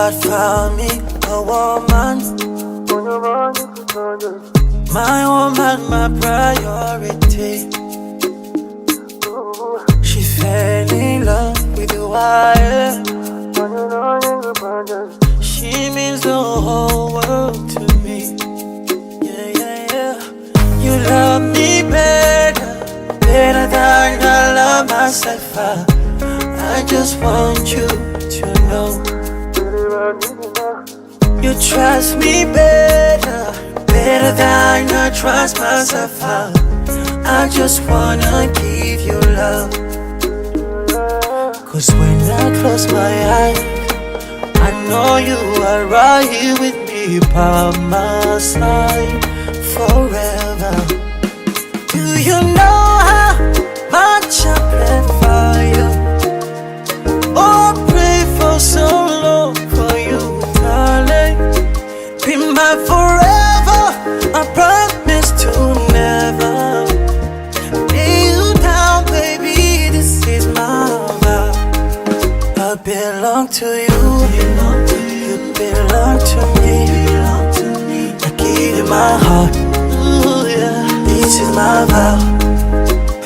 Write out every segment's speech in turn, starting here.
God found me a woman. My woman, my priority. She fell in love with the wire. She means the whole world to me. Yeah, yeah, yeah. You love me better than I love myself. I just want you to know. You trust me better than I trust myself. I just wanna give you love. Cause when I close my eyes, I know you are right here with me by my side forever. Do you know how much I plan for you? Oh, I pray for so long for you, darling. Be my forever, I promise to never lay you down, baby, this is my vow. I belong to you, you belong to me. I give you my heart, ooh, yeah. This is my vow.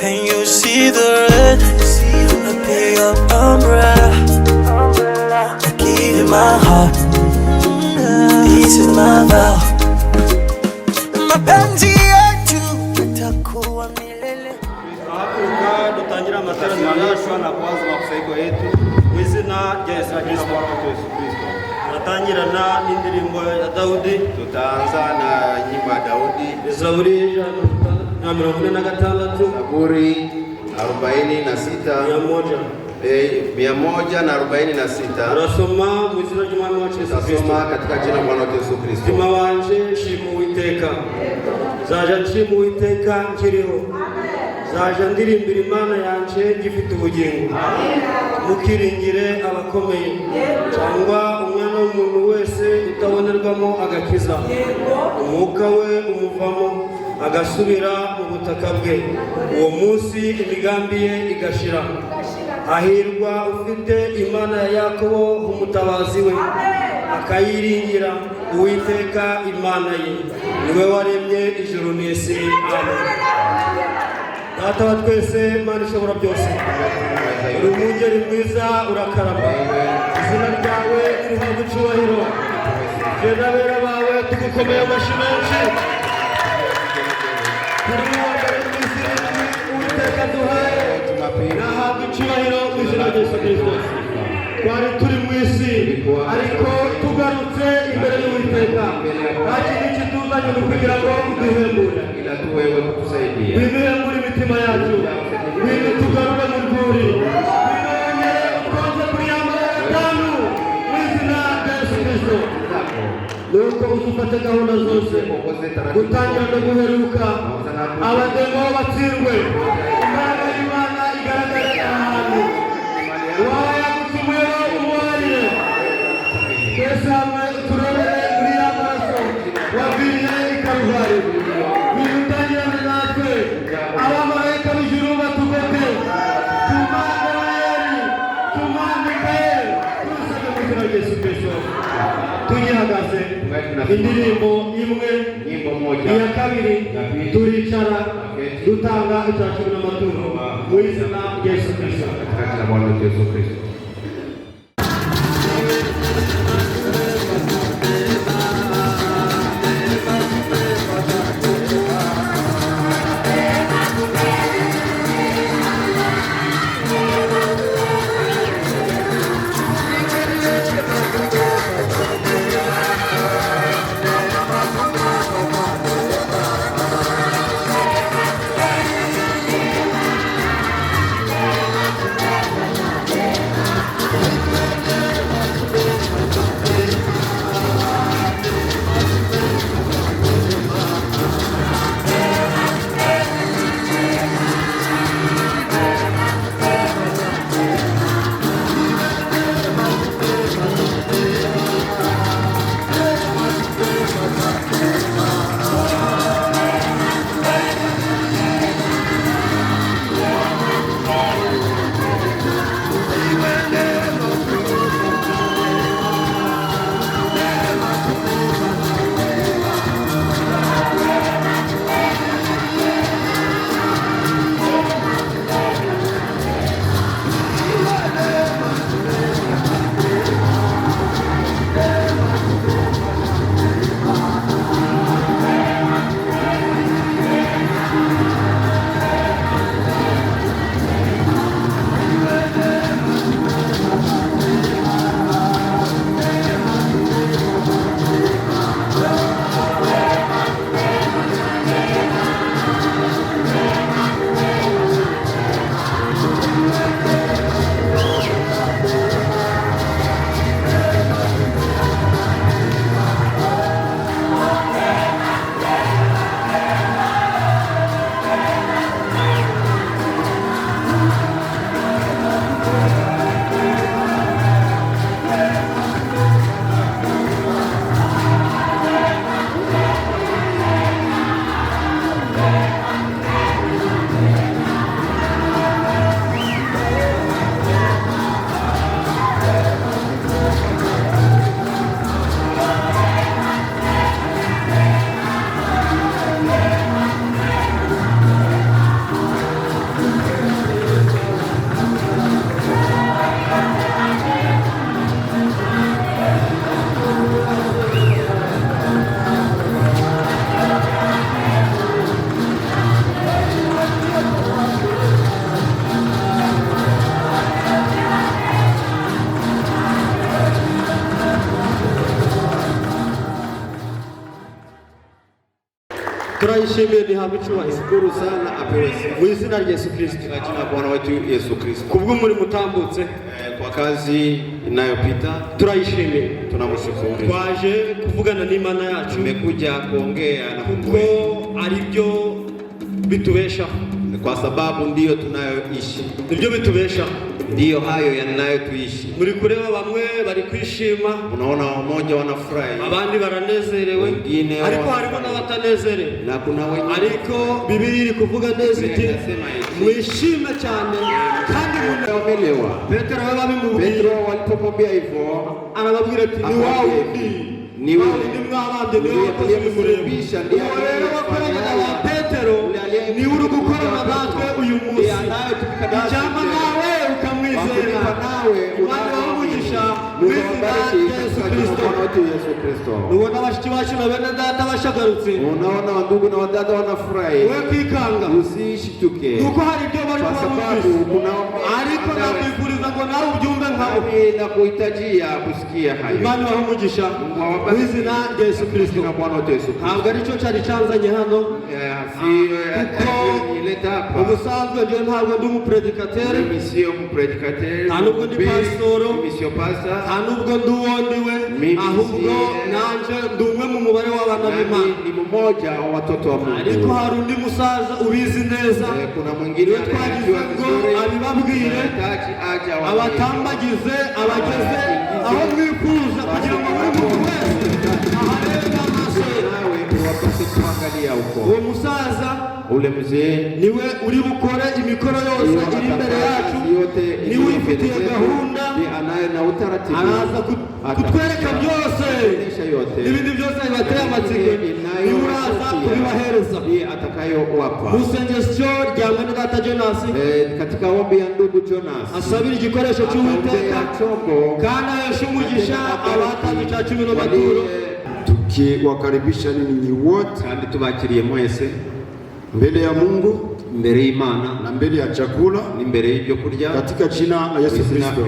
When you see the red, I be your umbrella. I give you my heart, this is my vow. Mapenzi yetu yatakuwa milele. Afrika dutangira amateraniro yacu na kuanza makusanyiko yetu mu izina rya Yesu Kristo. Natangirana n'indirimbo ya Dawudi. Tutaanza na nyimbo ya Daudi. Zaburi ya 46. Zaburi 46. 146. Turasoma mu izina ry'Umwami wacu Yesu Kristo. Turasoma katika jina la Bwana Yesu Kristo. Mutima wanje shima Uwiteka. Zaja nshima Uwiteka nkiriho. Zaja ndirimbira Imana yanje ngifite ubugingo. Mukiringire abakomeye cyangwa umwana w'umuntu wese utabonerwamo agakiza. Umwuka we umuvamo agasubira mu butaka bwe. Uwo munsi imigambi ye igashira. Ahirwa ufite Imana ya Yakobo umutabazi we, akayiringira Uwiteka Imana ye, niwe waremye ijuru n'isi. Amen. Data wa twese, Imana ishobora byose, uri umwungeri mwiza urakarama. Izina ryawe rihabwa icyubahiro. Je n'abera bawe tugukomeye amashyi menshi. Turi wa mbere mu isi, Uwiteka duhaye nahabwa icyubahiro mu izina rya Yesu Kristo. Twari turi mu isi ariko tugarutse imbere y'Uwiteka. Nta kintu kituzanye ni ukugira ngo uduhembure. Widuhembure imitima yacu, tugarure mu rwuri, wongere ukoze kuri ya gatanu mu izina rya Yesu Kristo. Nuko udufate gahunda zose gutangira no guheruka, abademo batsirwe, Imana y'Imana igaragare ahantu. Uwaba yagucumuyeho umubarire, twese hamwe turorere muri ya maraso waviriye i Karuvali. Witangirane natwe, abamarayika b'ijuru batugote, tuma Gabrieli, tuma Mikayeli, turusaga mu izina rya Yesu Kristo. Tugihagaze indirimbo imwe iya kabiri turicara dutanga icya cumi n'amaturo mu izina rya Yesu Kristo. turayishimiye nihabwe icyubahiro. Shukuru sana apewe sifa. Mu izina rya Yesu Kristo. Katika jina la Bwana wetu Yesu Kristo. Kubw'umurimo utambutse Kwa kazi inayopita turayishimiye. tunamshukuru. Twaje kuvugana n'Imana yacu. Tumekuja kuongea na Mungu Kuko ari byo bitubeshaho. kwa sababu ndiyo tunayoishi. Nibyo bitubeshaho. Ndiyo hayo yanayotuishi. Muri kureba bamwe bari kwishima, Unaona wamoja wanafurahi, abandi baranezerewe, wengine ariko harimo n'abatanezerewe. na kuna wengine Ariko Bibiliya iri kuvuga neza iti mwishime cyane kandi wameelewa. Petero we babimubwiye, Petro walipomwambia hivyo arababwira ati ni wawe ni wewe ni mwabanje ni wakoze uliyemsulubisha, ndiye rero wakorana na Petero ni uri gukorana natwe uyu munsi, ijambo nawe ukamwizera nawe Imana umugisha mu izina rya Yesu Kristo. Nubona bashiki bacu na bene data bashagarutse, Unaona wandugu na wadada wanafurahi, we kwikanga usishituke nuko hari ibyo bari kwa sababu kubabwira, kuna ariko nakwifuriza ngo nawe ubyumve nkabo. na kuhitajia kusikia hayo. Imana ibahe umugisha mu izina rya Yesu Kristo. Ntabwo aricyo cyari cyanzanye hano, kuko ubusanzwe njyewe ntabwo ndi umupredikatere, nta nubwo ndi pasitoro, nta nubwo ndi uwo ndiwe, ahubwo nanjye ndi umwe mu mubare w'abana b'Imana. Ni mmoja wa watoto wa Mungu. Ariko hari undi musaza ubizi neza, Kuna mwingine iyo twagize ngo abibabwire, abatambagize, abageze aho mwifuza, kugira ngo buri muntu wese aharebe amaso ye. wapate kuangalia huko. Uwo musaza Ule mzee niwe uri bukore imikoro yose iri imbere yacu, niwe uyifitiye gahunda, anayo na utaratibu, araza kutwereka byose, ibindi byose bibateye amatsiko, niwe uraza kubibahereza. atakayowapa Mu isengesho rya mwene data Jonas, katika ombi ya ndugu Jonas, asabira igikoresho cy'Uwiteka kandi ahesha umugisha abatanze icya cumi n'amaturo. Tukiwakaribisha ninyi wote kandi tubakiriye mwese mbele ya Mungu, mbere y'Imana na mbele ya chakula n'imbere y'ibyo kurya, katika jina la Yesu Kristo.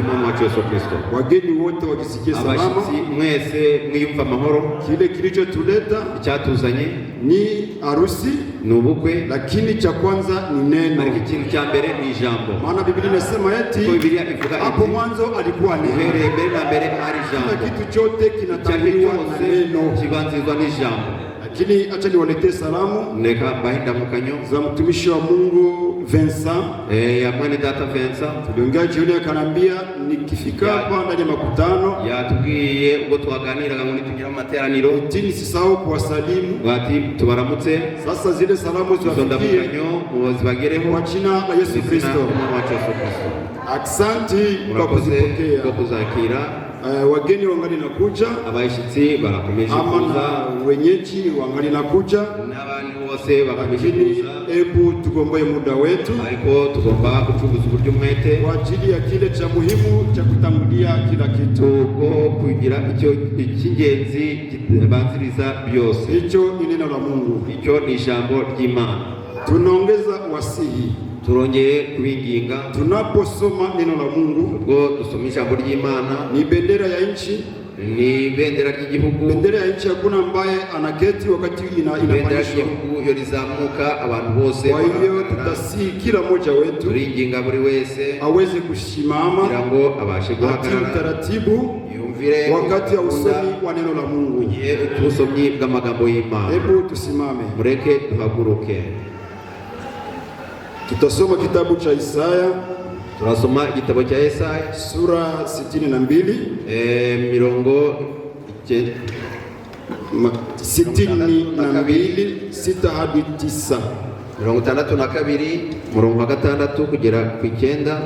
Yesu Kristo. Wageni wote wajisikie salama. Abashitsi mwese mwiyumva amahoro. Kile kilichotuleta icyatuzanye ni harusi, ni ubukwe, lakini cha kwanza ni neno. ariko ikintu cya mbere ni ijambo. Maana Biblia inasema eti Biblia ivuga hapo mwanzo alikuwa neno. mbere na mbere ari ijambo. Kila kitu chote kinatanguliwa na neno, kibanzirizwa n'ijambo. lakini acha niwaletee salamu Ndeka bahinda mukanyo za mtumishi wa Mungu Vincent. ya mwene data Vincent. Tuliongea jioni, akanambia nikifika hapa ndani ya makutano yatubwiye ubwo twaganiraga ngo nitugira amateraniro tini sisahau kuwasalimu. bati tubaramutse. Sasa zile salamu ziwafikie zibagereho kwa jina la Yesu Kristo. Aksanti kwa kuzipokea. kwa kuzakira. Wageni wangali nakuja, abashitsi barakomeje kuza, wenyeji wangali nakuja, n'abantu bose bakameje kuza. Hebu tugomboe muda wetu, ariko tugomba gucuruza uburyo umwete kwa ajili ya kile cha muhimu cha kutangulia kila kitu, ubwo kugira icyo cy'ingenzi kibanziriza byose. Hicho ni neno la Mungu, icyo ni ijambo ry'Imana. Tunaongeza wasihi, turongeye kubinginga, tunaposoma neno la Mungu, ubwo dusoma ijambo ry'Imana, ni bendera ya nchi, ni bendera ry'igihugu. Bendera ya nchi hakuna ambaye anaketi wakati inapandishwa, iyo rizamuka abantu bose. Kwa hiyo tutasihi kila mmoja wetu turinginga buri wese aweze kushimama kugira ngo abashe guhagarara taratibu yumvire wakati ya usomi wa neno la Mungu. Usomyi bw'amagambo y'Imana. Hebu tusimame, mureke duhaguruke. Tutasoma kitabu cha Isaya. Tunasoma igitabo cya Isaya sura 62 mirongo 62 6 hadi 9. 62 murongo wa 6 kugera ku 9.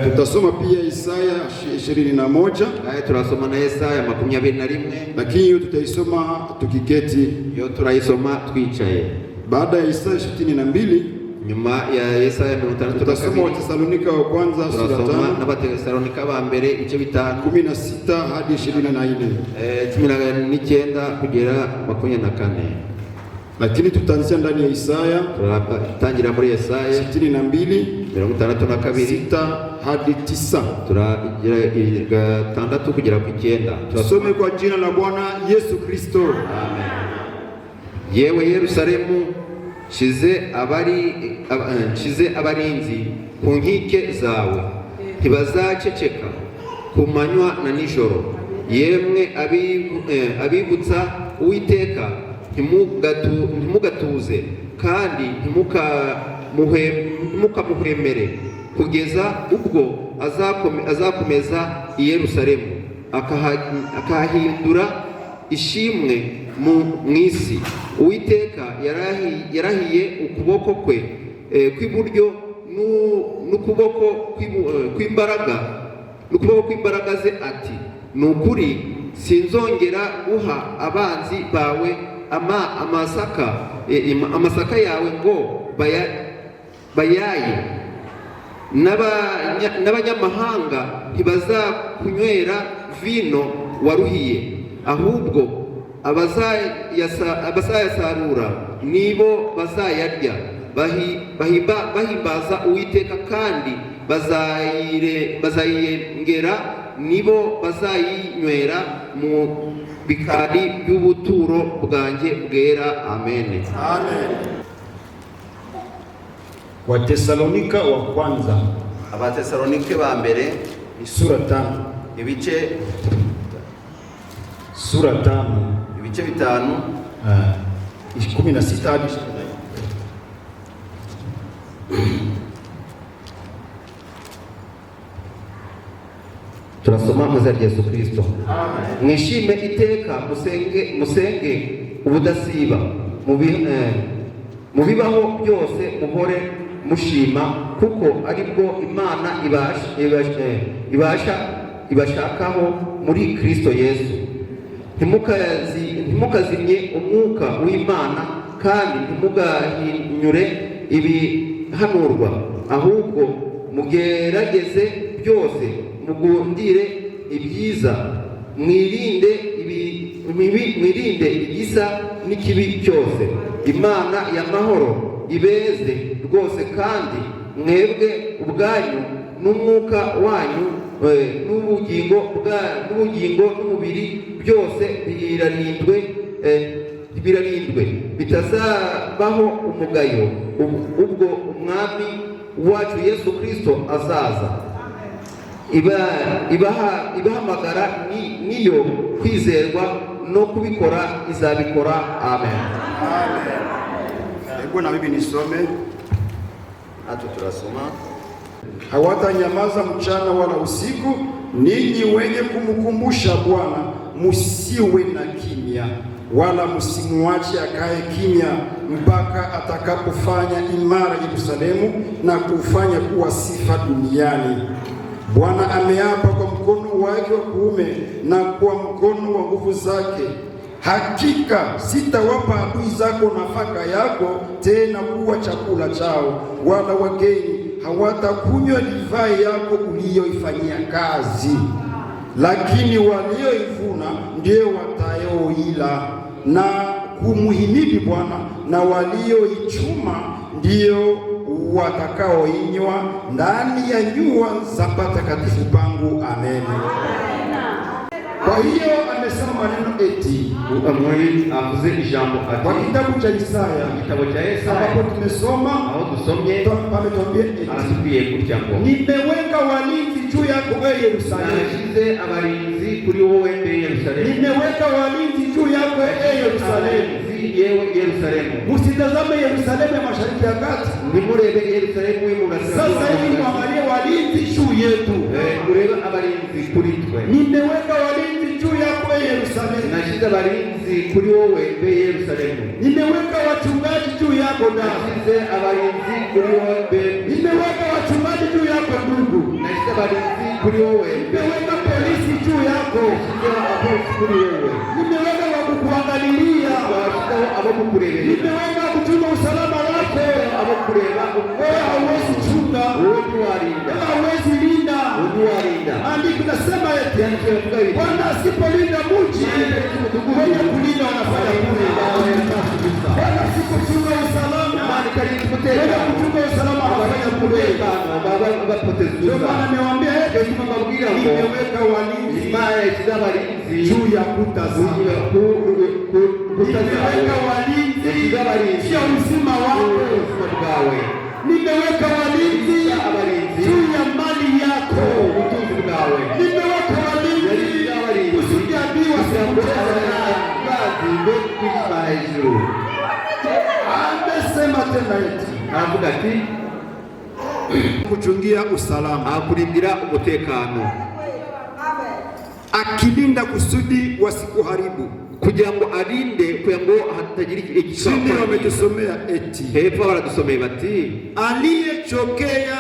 Tutasoma pia Isaya 21. Tunasoma na Isaya 21, lakini hiyo tutaisoma tukiketi. Hiyo turaisoma twicaye. Baada ya Isaya 62 nyuma ya Isaya 62 tutasoma Watesalonika wa kwanza sura 5 na Watesalonika ba mbere ice 5 16 hadi 24. 19 kugera 24. Lakini tutaanzia ndani ya Isaya, tutatangira muri Isaya 62 6 hadi 9. Turagira 6 kugera ku 9. Tusome kwa jina la Bwana Yesu Kristo. Amen. yewe Yerusalemu nshize abarinzi ku nkike zawe, ntibazaceceka ku manywa na nijoro. Yemwe abibutsa Uwiteka, ntimugatuze kandi ntimukamuhwemere, kugeza ubwo azakomeza i Yerusalemu akahahindura ishimwe mu isi. Uwiteka yarahiye ukuboko kwe kw'iburyo n'ukuboko kw'imbaraga ze ati, nukuri sinzongera guha abanzi bawe amasaka yawe ngo bayaye, n'abanyamahanga ntibazakunywera vino waruhiye, ahubwo abazayasarura nibo bazayarya. Bahimbaza Uwiteka kandi bazayengera, nibo bazayinywera mu bikari by'ubuturo bwanjye bwera. Amen. Watesalonika wa kwanza, Abatesalonike ba mbere sura 5, ibice 5 16 hadi 20. Turasoma mu izina rya Yesu Kristo. Mwishime iteka, musenge ubudasiba, mu bibaho byose muhore mushima, kuko aribwo Imana ibashakaho muri Kristo Yesu. Ntimukazimye umwuka w'Imana, kandi ntimugahinyure ibihanurwa, ahubwo mugerageze byose, mugundire ibyiza, mwirinde igisa n'ikibi cyose. Imana y'amahoro ibeze rwose, kandi mwebwe ubwanyu n'umwuka wanyu n'ubugingo n'umubiri byose birarindwe bitazabaho umugayo ubwo umwami wacu Yesu Kristo azaza. Ibahamagara niyo kwizerwa no kubikora izabikora. Amen. Hebu na mimi nisome. Hata turasoma. Hawatanyamaza mchana wala usiku, ninyi wenye kumkumbusha Bwana, musiwe na kimya, wala msimuache akae kimya, mpaka atakapofanya imara Yerusalemu na kufanya kuwa sifa duniani. Bwana ameapa kwa mkono wake wa kuume na kwa mkono wa nguvu zake, hakika sitawapa adui zako nafaka yako tena kuwa chakula chao, wala wageni hawatakunywa divai yako uliyoifanyia kazi. Lakini walioivuna ndio watayoila na kumuhimidi Bwana, na walioichuma ndio watakaoinywa ndani ya nyua za patakatifu pangu. Amen. Kwa hiyo amesema maneno eti avuze ijambo ati kwa kitabu cha Isaya, ambapo tumesoma pametuambia eti arasubiye kurya ngo nimeweka walinzi juu yako wewe Yerusalemu, nashize abarinzi kuri wowe Yerusalemu, nimeweka walinzi juu yako wewe Yerusalemu, yewe Yerusalemu. Msitazame Yerusalemu ya mashariki ya kati, nimurebe Yerusalemu y'umurasirazuba. Sasa hivi muangalie walinzi juu yetu, murebe abarinzi kuri twe. Nimeweka walinzi juu yako wewe Yerusalemu, nashize abarinzi kuri wowe Yerusalemu. Nimeweka wachungaji juu yako ndani, nashize abarinzi kuri wowe. Nimeweka wachungaji juu yako ndugu, nashize abarinzi kuri wowe. Nimeweka polisi juu yako, nashize abapolisi kuri wowe. Nimeweka wakukuangalilia, abakukurebera. Nimeweka kuchunga usalama wako, abakureba. Wewe hauwezi chunga, wewe walinda, hauwezi linda, wewe walinda. Andiko nasema eti Bwana asipolinda mji, wenye kulinda wanafanya bure. Bwana asipochunga usalama, wenye kuchunga usalama wanafanya bure. Ndio maana niwaambia eti nimeweka walinzi juu ya kuta zangu. nimeweka walinzi juu ya uzima wako, nimeweka walinzi juu ya mali yako, nimeweka walinzi kusudi adui wasikucheze. Amesema tena eti avuga ati kuchungia usalama, akurindira umutekano, akilinda kusudi wasikuharibu, kugira ngo arinde kugira ngo hatagira chini wametusomea eti hepfo baradusomeye bati aliyechokea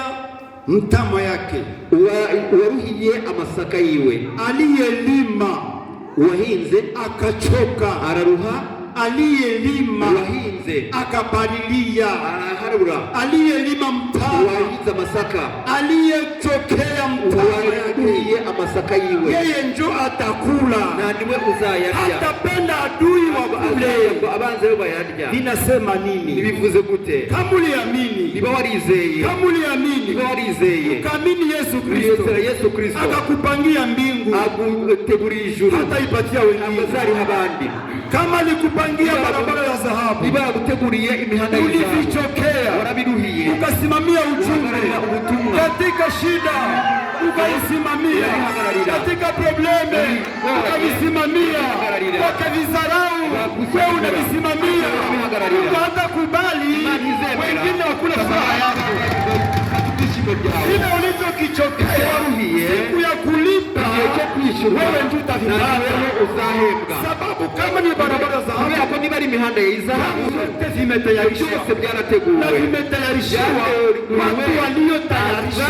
mtama yake, uwaruhiye amasaka yiwe, aliyelima uwahinze akachoka araruha, aliyelima uwahinze akapalilia araharura, aliyelima mtama uwahinze amasaka, aliyechokea mtama uwaruhiye amasaka yiwe, yeye njo atakula na niwe uzayarya, atapenda adui wakule, abanze bo bayarya. Ninasema nini? Nibivuze gute? Kama uliamini, niba warizeye, kama uliamini, niba warizeye, ukaamini Yesu Kristo, akakupangia mbingu, agutegurira ijuru, hataipatia wengine, amazariha abandi. Kama alikupangia barabara ya dhahabu, niba yaguteguriye imihanda y'ijuru, ulivichokea, warabiruhiye, ukasimamia ujumbe katika shida, ukaisimamia katika probleme, ukaisimamia wakavizarau, wewe unavisimamia, hata kubali wengine wakule furaha yako. Kile ulichokichokea siku ya kulipa wewe ndio utavipata, sababu kama ni barabara za hapo ni bali mihanda iza zimetayarishwa, na vimetayarishwa watu waliotayarishwa,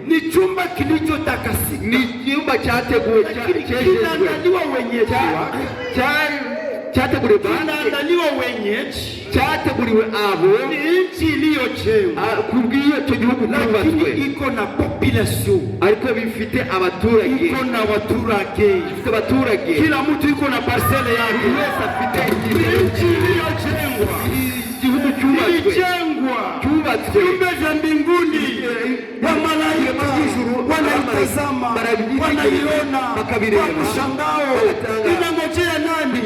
ni chumba kilichotakasika, ni chumba chateguwe, kinaandaliwa wenyeji cyateguriwe anaandaliwa wenyeji, cyateguriwe abo, ni nchi iliyochengwa kubwiyo cyo gihugu cyubatswe, iko na population, ariko bifite abaturage, iko na abaturage, bifite abaturage, kila mtu iko na parcelle yake, wese afite nchi iliyochengwa, igihugu cyubatswe, viumbe vya mbinguni wa malaika wanaitazama, wanaiona kwa mshangao, inangojea nani?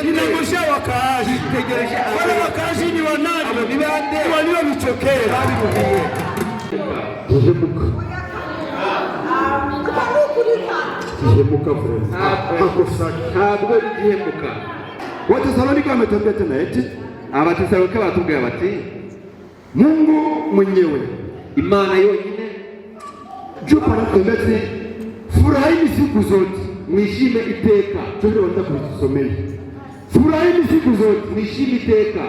Inangojea wakaaji. Wale wakaaji ni wanani? Waliovichokea. Kihemuka ntabwo igihemuka. Wathesalonike wametambia tena eti, Abathesalonike batubwira bati Mungu mwenyewe, Imana yonyine juu panatembea ati furahini siku zote, mwishime iteka. Twende wanza kutusomea, furahini siku zote, mwishime iteka.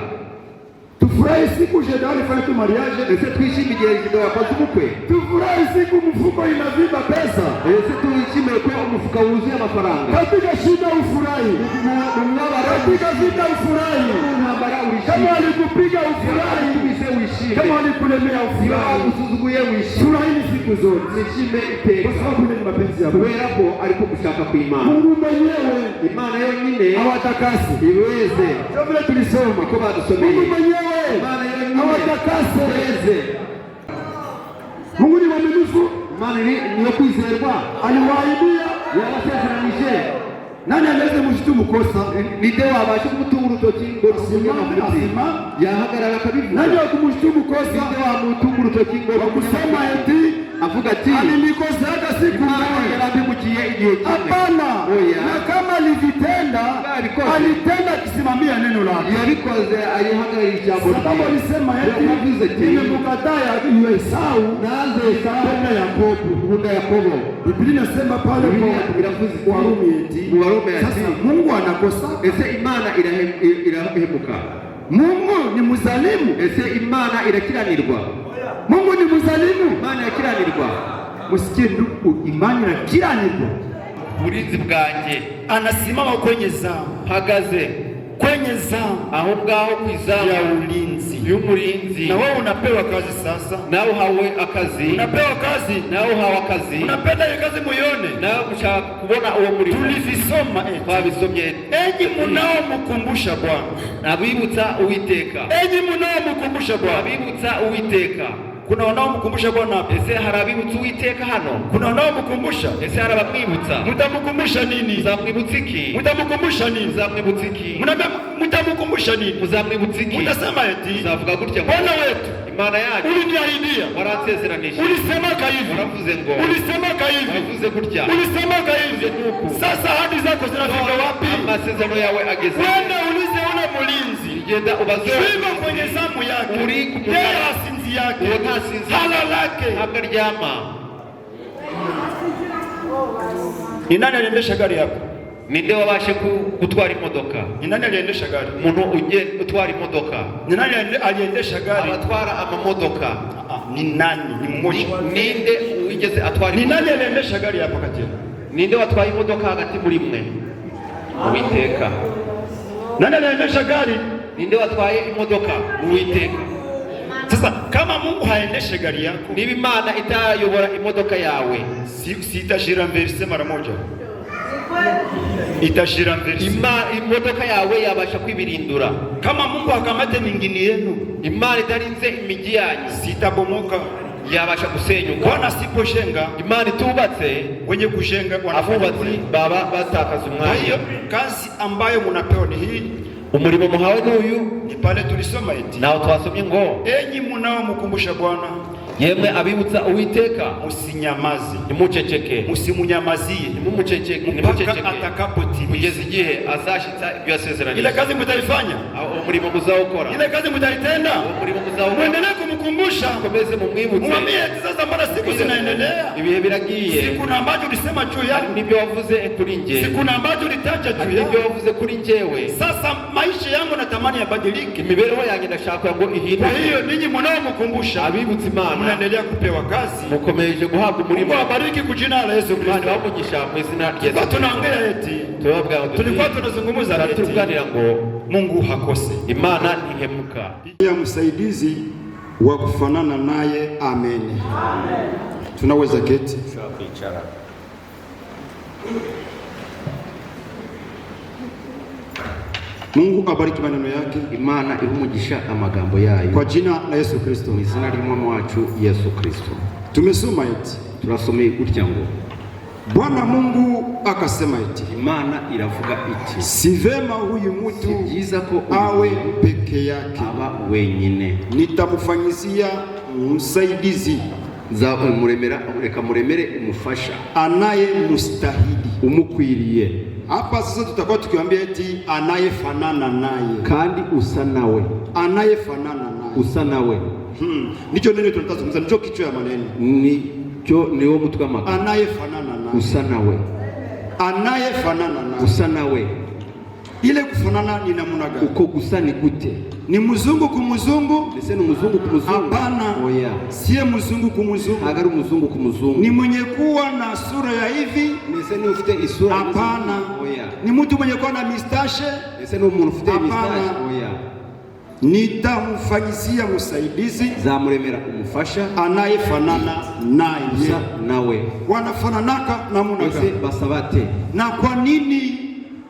Tufurahi siku jedali fanya tu mariage, ese twishime igihe jedali wakoze ubukwe. Tufurahi siku mfuko inaviba pesa, ese twishime ko umufuka wuzuye amafaranga. Katika shida ufurahi, katika vita ufurahi, kama alikupiga ufurahi, kama alikulemea ufurahi, usuzuguye wishime. Furahini siku zote, mwishime iteka, kwa sababu ni mapenzi ya Mungu. Kubera ariko gushaka kw'Imana. Mungu mwenyewe, Imana yonyine awatakase, iweze, kama vile tulisoma ko badusomeye, Mungu mwenyewe awatakase. Mungu ni mwaminifu, Imana ni kwizerwa, aliwaahidia, yabasezeranije. Nani anaweza mshitumu kosa? Ninde wabasha kumutunga urutoki ngo rusimye amafuti, yahagarara akabivuga. Nani wakumshitumu kosa? Ninde wamutunga urutoki ngo kusema eti avuga ati alinikoseaga siku moja, yarabimukiye igihe kimwe. Hapana, na kama alivitenda, alitenda akisimamia neno lake, yabikoze alihagarara ijambo lake. Sababu alisema eti nimemkataa Esau naanze kwenda Yakobo, nkunda Yakobo. Biblia inasema pale kwa Warumi eti sasa Mungu anakosa, ese Imana irahemuka. Mungu ni mzalimu, ese Imana irakiranirwa. Mungu ni mzalimu, Imana irakiranirwa. Musikie ndugu, Imana irakiranirwa. Ulinzi bwanjye anasimama kwenye zamu, hagaze kwenye zamu, aho ngaho kwizamu ya ulinzi, y'umurinzi. Na wewe unapewa kazi sasa, nawe hawe akazi, unapewa kazi, nawe hawe akazi, unapenda ile kazi muyone, nawe ushaka kubona uwo muri. Tulivisoma twabisomye. Enyi munao mukumbusha Bwana, abibutsa Uwiteka. Enyi munao mukumbusha Bwana, abibutsa Uwiteka Kuna wanaomkumbusha Bwana hapa. Ese harabibutsa Uwiteka hano? Kuna wanaomkumbusha. Ese harabamwibutsa? Mutamkumbusha nini? Muzamwibutsa iki? Mutamkumbusha nini? Muzamwibutsa iki? Mutamkumbusha nini? Muzamwibutsa iki? Mutasema eti muzavuga gutya ngo Bwana wetu Imana yacu uliniahidia, waransezeranije, ulisema hivi, waravuze ngo, ulisema hivi, waravuze gutya, ulisema hivi. Sasa ahadi zako zinafika wapi? Amasezerano yawe ageze. Wenda ulize ule mulinzi, genda ubaze Sima kwenye zamu yake, yeye asinzi yake, hala lake akaryama. Ni nani aliendesha gari yako? Ninde wabashe gutwara imodoka? Ni nani aliendesha gari? Umuntu utwara imodoka. Ni nani aliendesha gari? Abatwara amamodoka. Ni nani? Ni mmoja. Ninde wigeze atwara? Ni nani aliendesha gari hapa kati? Ninde watwaye imodoka hagati muri mwe? Uwiteka. Nani aliendesha gari? Ninde watwaye imodoka? Uwiteka. Sasa kama Mungu haendeshe gari yako, niba Imana itayobora imodoka yawe, si itashira mverse mara moja. Itashira mverse. Imodoka yawe yabasha kwibirindura. Kama Mungu akamate mingini yenu, Imana itarinze imiji yanyu, sitabomoka, yabasha gusenyuka. Bwana siposhenga, Imana itubatse, wenye kushenga abubatsi baba batakaza umwanya. Hiyo kazi ambayo munapewa ni hii. Umurimo muhawe n'uyu, ni pale tulisoma eti, naho twasomye ngo, enyi munao mukumbusha Bwana, yemwe abibutsa Uwiteka, musinyamazi, nimuceceke, musimunyamazie, nimuceceke, mpaka atakapotimia, kugeza igihe azashitsa ibyo yasezeranije. Ile kazi mutaifanya, umurimo muzawukora, ile kazi mutaitenda, umurimo muzawukora, muendelee kumkumbusha, komeze mumwibutse, mwambie sasa mbona siku zinaendelea, ibihe biragiye, siku na ambacho ulisema juu yako, nibyo wavuze kuri nje, siku na ambacho ulitaja juu yako, nibyo wavuze kuri njewe. Sasa maisha yangu natamani yabadilike, imibereho yanjye ndashaka ngo ihinduke. Kwa hiyo ninyi mnao mkumbusha, abibutsa Imana, mnaendelea kupewa kazi, mukomeje guhabwa umurimo. Mungu abariki kwa jina la Yesu Kristo. Imana wamugisha mu izina rya Yesu. Tunaongea eti, tulikuwa tunazungumza eti, tuganira ngo Mungu hakose, Imana ntihemuka. Ya msaidizi wa kufanana naye. Amen. Tunaweza keti. Mungu abariki maneno yake. Imana ihumugisha amagambo yayo. Kwa jina la Yesu Kristo. Mu izina ry'umwami wacu Yesu Kristo. Tumesoma eti, turasomye gutya ngo, Bwana Mungu akasema eti, Imana iravuga iti, si vema huyu mtu byiza ko awe peke yake, aba wenyine, nitamfanyizia msaidizi, reka muremere umufasha, anaye mustahili, umukwiriye. Hapa sasa tutakuwa tukiambia eti anayefanana naye, kandi usa nawe, anayefanana naye, usa nawe. Ndicho neno tunatazungumza, ndicho kichwa ya maneno, niwo mutwe w'amagambo. Anayefanana naye, usa nawe, anayefanana naye, usa nawe. Ile kufanana ni namna gani? Uko gusa ni gute? Ni mzungu kumuzungu? Ese ni mzungu kumuzungu? Hapana. Oya. Siye mzungu kumuzungu. Hagari mzungu kumuzungu. Ni mwenye kuwa na sura ya hivi? Ese ni ufite isura? Hapana. Oya. Ni mtu mwenye kuwa na mistashe? Ese ni umuntu ufite mistashe? Oya. Nitamfanyizia msaidizi, zamuremera umufasha, anayefanana naye. Usa nawe. Wanafananaka namna gani? Ese basabate. Na kwa nini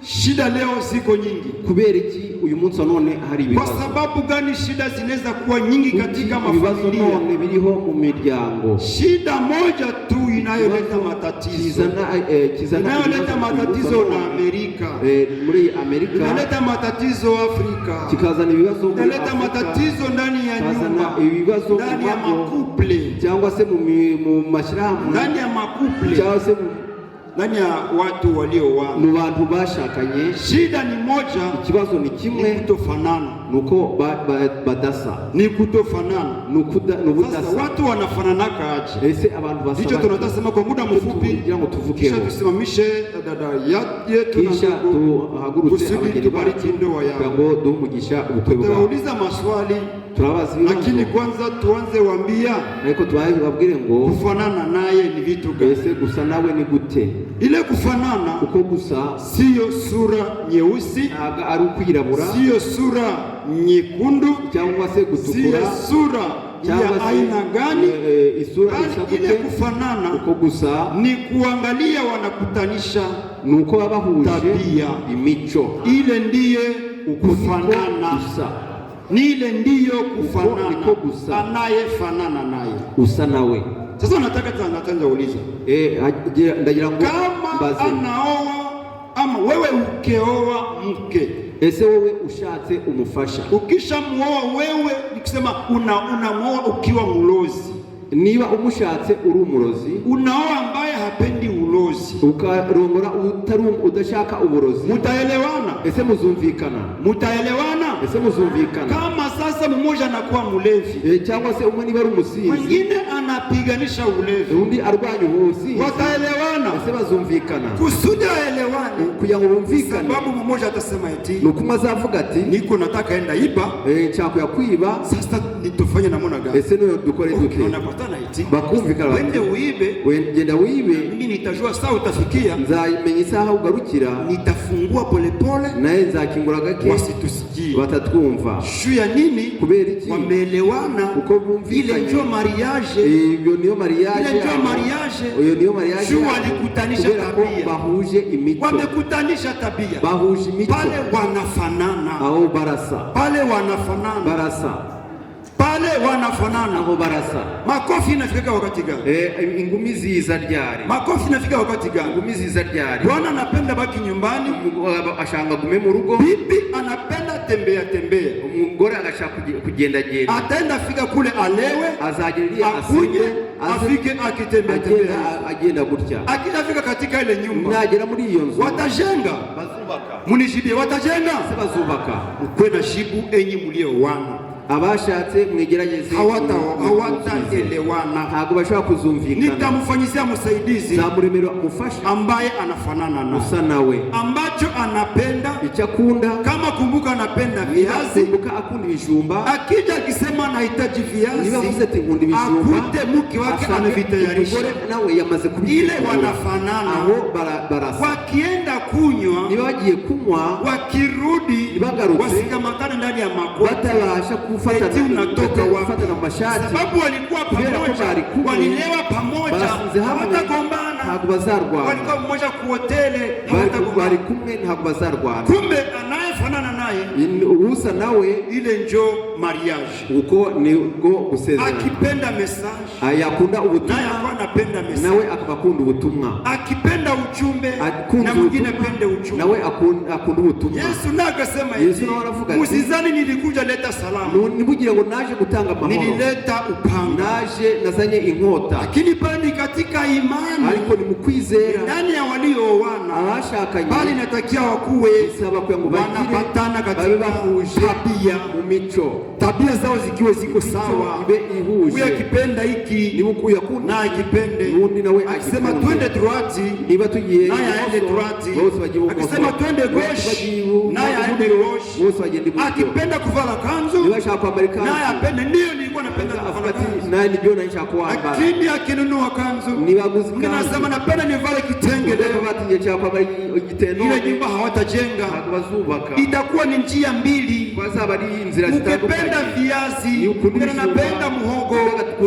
shida leo ziko nyingi? Kubera iki uyu munsi none hari ibibazo? Kwa sababu gani shida zinaweza kuwa nyingi katika mafamilia? None biriho mu miryango. Shida moja tu inayoleta matatizo, inayoleta matatizo na Amerika, muri Amerika, inaleta matatizo Afrika, kikazana ibibazo muri Afrika, inaleta matatizo ndani ya nyumba, ibibazo ndani ya makuple, cyangwa se mu mashirahamwe, ndani ya makuple, cyangwa se ndani ya watu walioana, mu bantu bashakanye. Shida ni moja, ikibazo ni kimwe, ni kutofanana, nuko badasa, ni kutofanana, nubudasa. Sasa watu wanafananaka aje? Ese abantu basaba, ndicho tunatasema kwa muda mfupi, kugira ngo tuvugeho, kisha tusimamishe dada yetu, kisha tuhagurutse abageni bariki ndoa yao, kugira ngo duhumugisha ubukwe bwabo. Tutauliza maswali, lakini kwanza tuanze waambia, ariko twababwire ngo kufanana naye ni vitu gani? Ese gusa nawe ni gute? Ile kufanana, uko gusa sio sura nyeusi, ari ukwirabura, sio sura nyekundu, cyangwa se gutukura, sio sura ya aina gani? Isura isagute. Ile kufanana, uko gusa ni kuangalia wanakutanisha, nuko babahuje tabia, imico. ile ndiye kufanana. Ni ile ndiyo kufanana. Niko gusa. Anayefanana naye. Usa nawe. Sasa nataka tena uliza. Ndagira ngo kama anaoa ama wewe ukeoa mke. Ese wewe ushatse umufasha. Ukishamuoa wewe nikisema unamuoa ukiwa mulozi. Niba umushatse uri umurozi, unaoa ambaye hapendi ulozi, ukarongora udashaka uburozi, mutaelewana? Ese muzumvikana? Mutaelewana? Ese muzumvikana? Kama sasa mmoja anakuwa mulevi, cyangwa se umwe niba ari umusinzi, mwingine anapiganisha ulevi, undi arwanya ubusinzi, wataelewana? Ese bazumvikana? Kusudi aelewane, kugira ngo bumvikane, sababu mmoja atasema eti nuko azavuga ati niko nataka enda iba, cyako yakwiba, sasa nitofanye namona gani? Ese no dukore dute? Bakumvikana wende uibe, genda wibe, mimi nitajua saa utafikia, nzamenya isaha ugarukira, nitafungua polepole, naye nzakingura gake, wasitusikie, batatwumva. Shu ya nini? Kubera iki? Wameelewana, uko bumvikanye, ile ndio mariage, iyo niyo mariage, ile ndio mariage, iyo niyo mariage. Shu walikutanisha tabia, bahuje imico, wamekutanisha tabia, bahuje imico, pale wanafanana, au barasa, pale wanafanana, barasa, pale wanafanana, aho barasa. Makofi inafika wakati gani? Ingumi ziza ryari? Makofi inafika wakati gani? Ingumi ziza ryari? Bwana anapenda baki nyumbani, ashanga gume mu rugo. Bibi anapenda tembea. Umugore agashaka kugenda. Ataenda fika kule alewe, azagiria akunye, afike akitembea. Agenda gutya. Akitafika katika ile nyumba, nagera muri iyo nzu, watajenga, bazubaka. Munijibie watajenga, bazubaka. Ukwe na shibu enyi mulio wana. Abashatse mwegerageze, hawataelewana, ntabwo bashobora kuzumvikana. Nitamufanyizia msaidizi, zamuremera umufasha ambaye anafanana na usa nawe, ambacho anapenda, icyakunda. Kama kumbuka anapenda viazi, kumbuka akunda ibijumba, akija akisema anahitaji viazi, niba vuze ati nkunda ibijumba, akute mke wake anavitayarisha, nawe yamaze kubikora. Ile wanafanana, aho barasa. Wakienda kunywa, niba bagiye kunywa, wakirudi wasikamatane ndani ya makofi, batabasha kufatana, unatoka wapi na mashati, sababu walikuwa pamoja, walilewa pamoja, hawatagombana, ntabwo bazarwana. Walikuwa mmoja ku hoteli, bari kumwe, ntabwo bazarwana. Kumbe anayefanana naye, usa nawe, ile njo mariage. Uko ni go gusezerana. Akipenda message, ayakunda ubutumwa, naye anapenda message, nawe akabakunda ubutumwa. Akipenda ujumbe, na mwingine apende ujumbe, nawe akunda ubutumwa. Yesu nakasema hivi, musizani nilikuja leta salamu, nibugira ngo naje gutanga amahoro, nilileta upanga, naje nazanye inkota. Lakini bali katika imani, ariko ni mukwizera, ndani ya walioana, abashakanye, bali natakia wakuwe saba kwa ngo wanapatana katika tabia, mumico, tabia zao zikiwe ziko sawa, ibe ihuje. Uya kipenda hiki ni mukuya kuna, na akipende nundi nawe akisema twende droite, niba tugiye naye aende droite, akisema twende gauche, naye aende gauche, akipenda kuvala kanzu, naye apende. Ndio nilikuwa napenda kuvala kanzu, naye ndio naisha kuambara. Lakini akinunua kanzu, ninasema napenda nivale kitenge leo, ile nyumba hawatajenga, itakuwa ni njia mbili. Ukipenda viazi, napenda muhogo,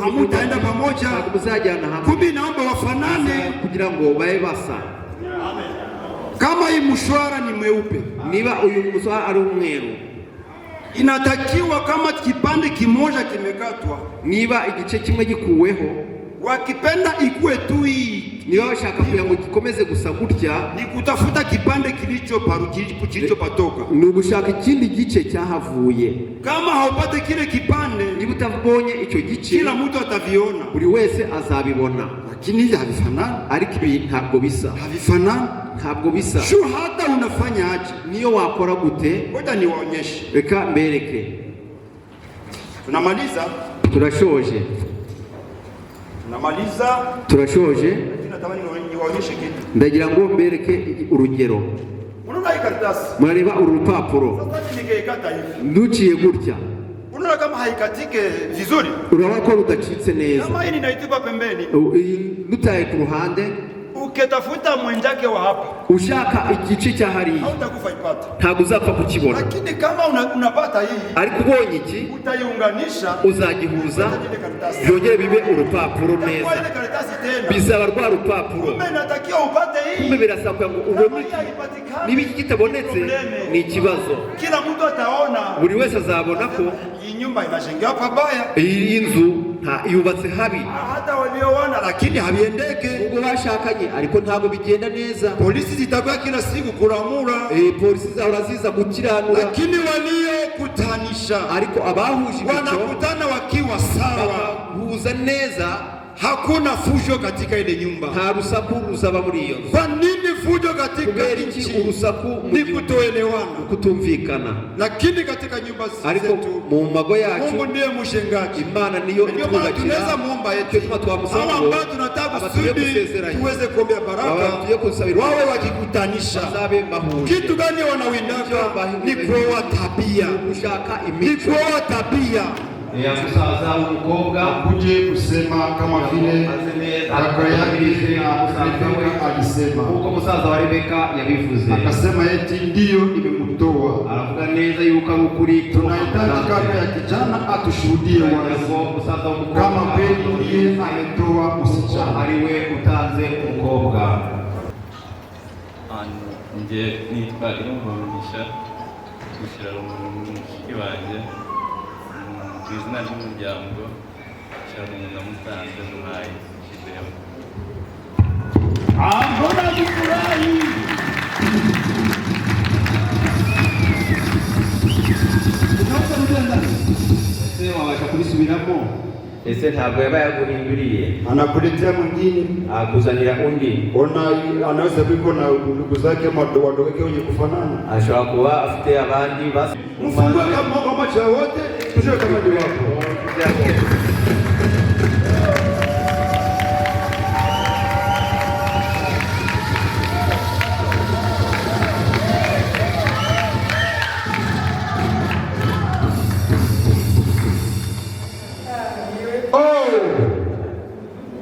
hamutaenda pamoja. Kumbe naomba wafanane kugira ngo bae basa. Kama hii mshwara ni mweupe, niba uyu mshwara ari umweru, inatakiwa kama kipande kimoja kimekatwa, niba igice kimwe gikuweho, wakipenda ikuwe tu hii, niba bashaka kugira ngo gikomeze gusa gutya, ni kutafuta kipande kilichopatoka, ni ugushaka ikindi gice cyahavuye. Kama haupate kile kipande, niba utabonye icyo gice, kila mtu ataviona, buri wese azabibona. Lakini havifanani, ariko ibi ntabwo bisa, havifanani, ntabwo bisa. Shu hata unafanya aje, niyo wakora gute, ngoja niwaonyeshe, reka mbereke. Tunamaliza, turashoje, turashoje. Natamani niwaonyeshe kitu, ndagira ngo mbereke urugero. Unaona hii karatasi, murareba uru rupapuro, sasa ningekata hivi, nduciye gutya, unaona kama haikatike vizuri, urabona ko rudacitse neza. Kama hii ninaitupa pembeni, ndutaye ku ruhande, ukitafuta mwenzake wa hapa, ushaka igice cya hariya hautakufa ipata, ntabwo uzapfa kukibona. lakini kama unapata hii, ariko ubonye iki utaiunganisha, uzagihuza byongere bibe urupapuro neza, bizaba rwa rupapuro. kumbe natakiwa upate hii, kumbe birasabwa ngo ubone niba iki kitabonetse ni ikibazo. kila mtu ataona, buri wese azabona ko hii nyumba inajengewa pabaya, iyi nzu yubatse habi, hata walioona lakini habiendeke, ubwo bashakanye ariko ntabwo bigenda neza. polisi zitakuwa kila siku kuramura, polisi zahora ziza gukiranura, lakini waliokutanisha, ariko abahuje wanakutana wakiwa sawa, huza neza, hakuna fujo katika ile nyumba. nta rusaku ruzaba muri iyo nzu. Kwa nini fujo katika nchi? Urusaku ni kutoelewana, kutumvikana. lakini katika nyumba zetu mu mago yacu Mungu ndiye mshengaji, Imana niyo itubakira. tunaweza muomba yetu twamusaba ambao tunataka kusudi tuweze kuombea baraka, wawe wakikutanisha. Kitu gani wanawindaka? Ni kuoa tabia, ni kuoa tabia ya musaza w'umukobwa akuje kusema kama vile kaka yake Rebeka alisema, uko musaza wa Rebeka yabivuze, akasema eti ndiyo nimemtoa. Aravuga neza yuko ari ukuri. Tunahitaji kaka ya kijana atushuhudie wazi kama kweli ndiye ametoa msichana, ariwe utanze umukobwa. nje nitwa Irumugisha gushyira umushiki wanjye ku izina ry'umuryango Sharon na Musanze Muhayi Kideo. Mbona mfurahi? Ese wabasha kubisubiramo? Ese ntabwo yabaye aguhinduriye, anakuletea mwingine, akuzanira undi. Anaweza kuwa na ndugu zake wadogo wake wenye kufanana, ashobora kuba afite abandi basi. Mfungue kama macho wote tujue kama ni wako.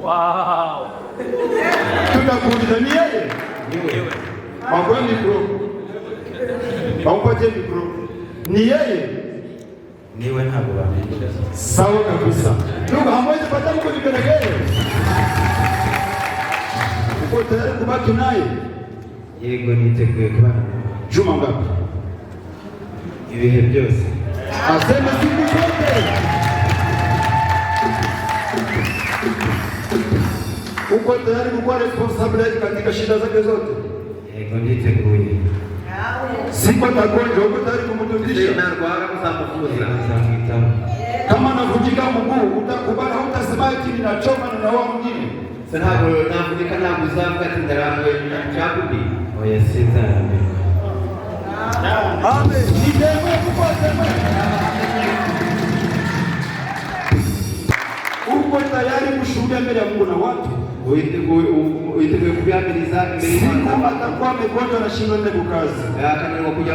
Wow. Tunakuuliza ni yeye? Mambo mikro. Pamoja mikro. Ni yeye? Niwe ntabwo bamenye. Sawa kabisa. Ndugu hamwezi pata mko nipelekee. Uko tayari kubaki naye? Yego niteguye kubana. Juma ngapi? Ibihe byose. Aseme siku zote. Uko tayari kuwa responsible katika shida zake zote? Yego niteguye. Siku atagonjwa, uko tayari kumtumikia? Narwara kuzamufuza nzamwitaho. Kama anavunjika mguu, utakubali utasema eti ninachoma ninaoa mwingine? Ntabwo navunjika ntabwo uzavuga ati ndaramwe cyakudi. Oya sinzaramwe. Amen. Nideme kuposema. Uko tayari kushuhudia mbele ya Mungu na watu? Uitiguye kubyamiriza imbere y'Imana. Atakuwa amegonjwa na shindwa nne kukazi. Akananirwa kujya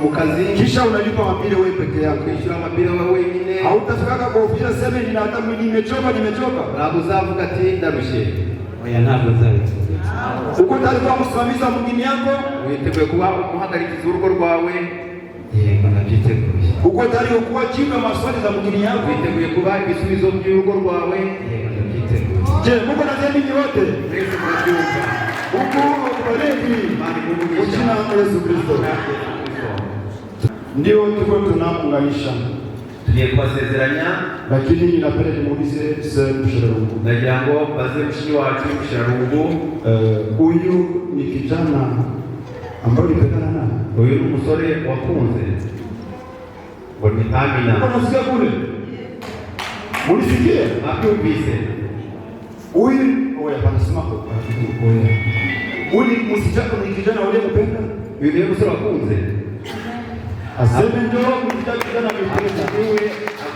mu kazi. Kisha unalipa mabili wewe peke yako. Kwishyura mabili wewe wenyine. Hautafika kwa ofisi sema nina hata nimechoka. Ntabwo uzavuga ati ndarushye. Oya ntabwo nzabitsinda. Uko tayari kuba msimamizi wa mwingine yako? Witeguye kuba umuhagarikiza urugo rwawe? Yego ndabyiteguye. Uko tayari kuba jibu ya maswali za mwingine yako? Witeguye kuba ibisubizo by'urugo rwawe? Yego ndabyiteguye. Je, Mungu anasema nini wote? Yesu mwabyumva. Mungu bariki. Jina la Yesu Kristo. Ndio tuko tunaunganisha. Tugiye kubasezeranya, lakini ninapenda nimuulize Mshirarungu. Nagira ngo baze mushiki wacu Mshirarungu. Huyu ni kijana ambaye ulipendana naye. Huyu ni umusore wakunze. Ngo ni Amina. Unasikia kule? Mulisikia? Abyumvise. Huyu oya panasema kwa oya. Huyu msichana ni kijana uliyempenda? Yule umusore wakunze. Aseme ndio kijana mpenda wewe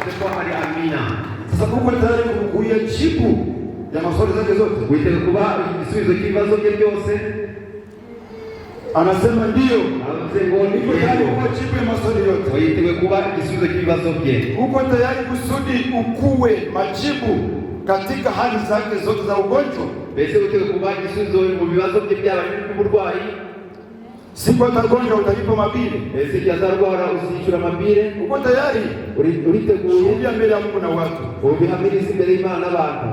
asema hali Amina. Sasa uko tayari kukuya jibu ya maswali zake zote? Witeguye kuba ibisubizo by'ibibazo bye byose? Anasema ndio. Anasema ngo niko tayari kuba jibu ya maswali yote. Witeguye kuba igisubizo cy'ibibazo bye? Uko tayari kusudi ukuwe majibu katika hali zake zote za ugonjwa. mbese uteke kuba igisubizo mu bibazo bye byaba n'uburwayi. Siku atagonjwa utalipa mabile. Mbese igihe azarwara uzishyura amabile. Uko tayari? Uriteguye? Shuhudia mbele ya Mungu na watu. Ubihamiriza imbere y'Imana n'abantu.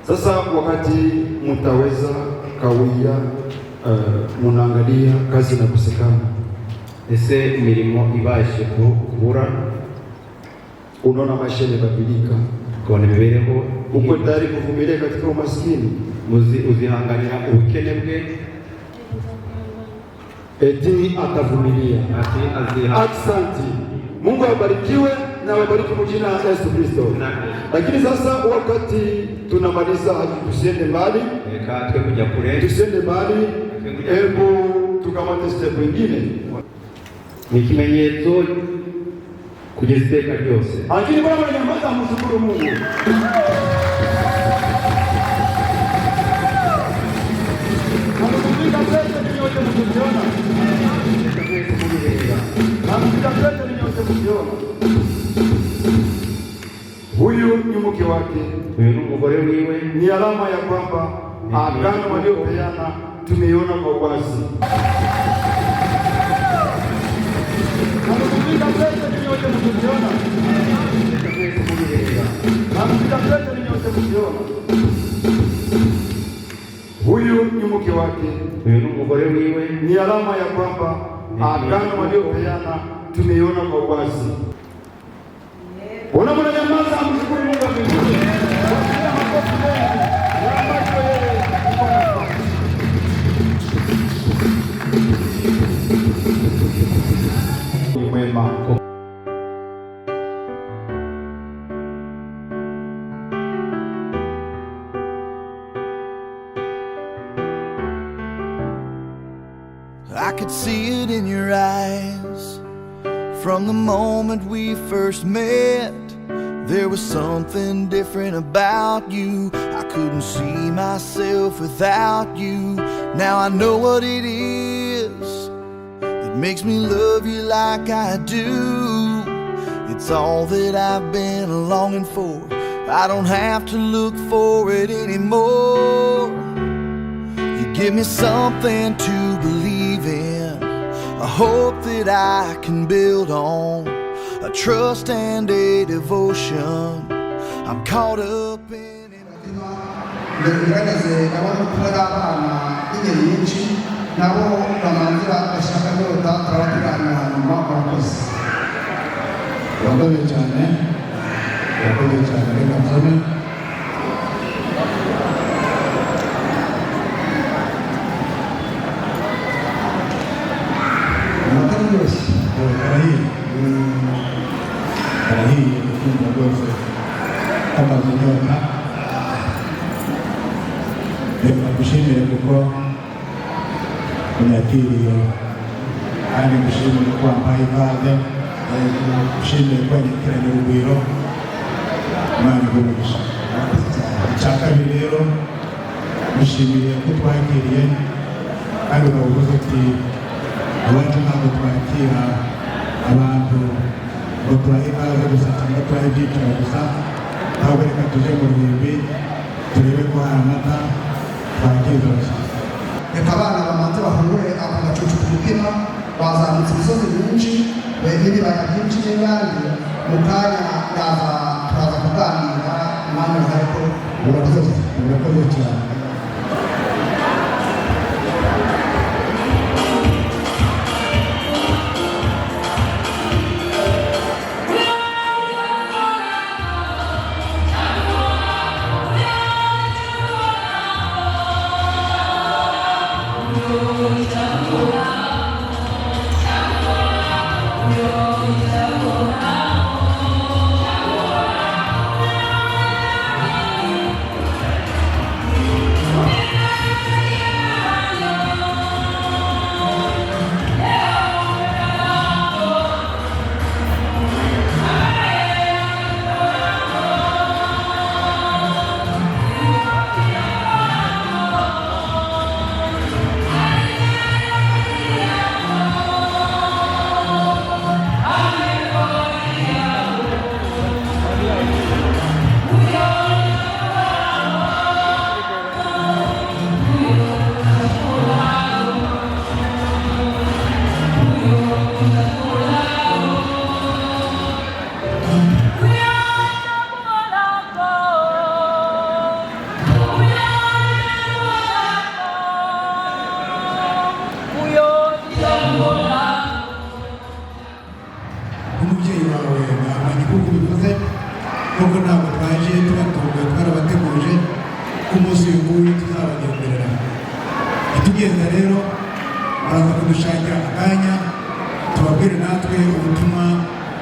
Sasa wakati mtaweza kawia, munaangalia kazi na kusekana. Ese imirimo ibashe kubura, unaona maisha yanabadilika, kubona imibereho. Uko tayari kuvumilia katika umaskini? Uzihanganira ubukene bwe? Eti atavumilia. Asante. Mungu abarikiwe na wabariki mjina la Yesu Kristo. Lakini sasa wakati tunamaliza, tusiende mbali. Tusiende mbali. Hebu tukamate step nyingine. Ni kimenyetso kugeza iteka ryose. Lakini bwana mnyamaza, mshukuru Mungu. Hakika pesa ni yote mkiona. Hakika pesa ni yote mkiona. Huyu ni mke wake. Huyu ni mgore wiwe. Ni alama ya kwamba agano waliopeana tumeiona kwa wazi. Hakika pesa ni yote mkiona. Hakika pesa ni yote mkiona. Huyu ni mke wake. Huyu ni mgore wiwe. Ni alama ya kwamba agano waliopeana tumeiona kwa wazi. Ona mnanyamaza, mshukuru Mungu wa mbinguni. Ni mwema. I could see it in your eyes from the moment we first met. There was something different about you. I couldn't see myself without you. Now I know what it is that makes me love you like I do. It's all that I've been longing for. I don't have to look for it anymore. You give me something to believe in, a hope that I can build on, a trust and a devotion. I'm caught up in it. Bigaragaze abantu kuba abana ingeri nyinshi nabo bamanzira bashaka gota turabatirana hanyuma bakoze wabaye cyane reka nsome Matanos Arahi kumva rwose amazinyota. Reka gushimire kuko unyakiriye kandi gushimire ko wampaye ikaze, gushimire ko wanyakiranye urugwiro. Imana igumisha. Icya kabiri rero gushimire ko twakiriye kandi ukavuga uti abacu ntabwo twakira abantu ngo tubahe ikaze gusa cyangwa tubahe ibyiciro gusa, ahubwo reka tuje mu ruhimbi turebe ko hari amata twakizose. Reka abana bamanze bahurure ako gacucu ku mutima, bazamutse imisozi myinshi n'ibibaya byinshi n'ibandi. Mu kanya turaza kuganira umwanya uhari ko urakoze cyane. Amen. kuko bivuze nuko ntabwo twaje tubatunguye twarabateguje ku munsi uyu nguyu tuzabagenderera. Itugenda rero muraza kudushakira akanya tubabwire natwe ubutumwa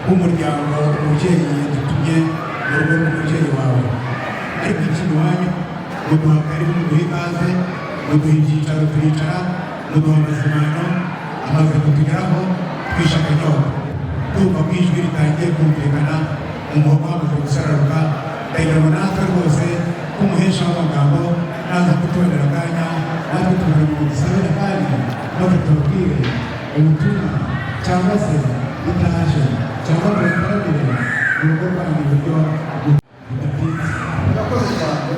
bw'umuryango umubyeyi yadutumye mu rugo rw'umubyeyi wawe. Ariko ikindi wanyu muduha karibu, muduha ikaze, muduha ibyicaro turicara, muduha amazimano amaze kutugeraho twishe akanyota tumva ko ijwi ritangiye kumvikana, umuhogo wamaze gusararuka. Ndagira ngo natwe rwose kumuhesha w'amagambo naza kutubonera akanya natwe tubona mu gisabira kandi natwe tubabwire ubutumwa cyangwa se itaje cyangwa ngo bitarabire mu rugo rwanyu uburyo budatinze. Murakoze cyane.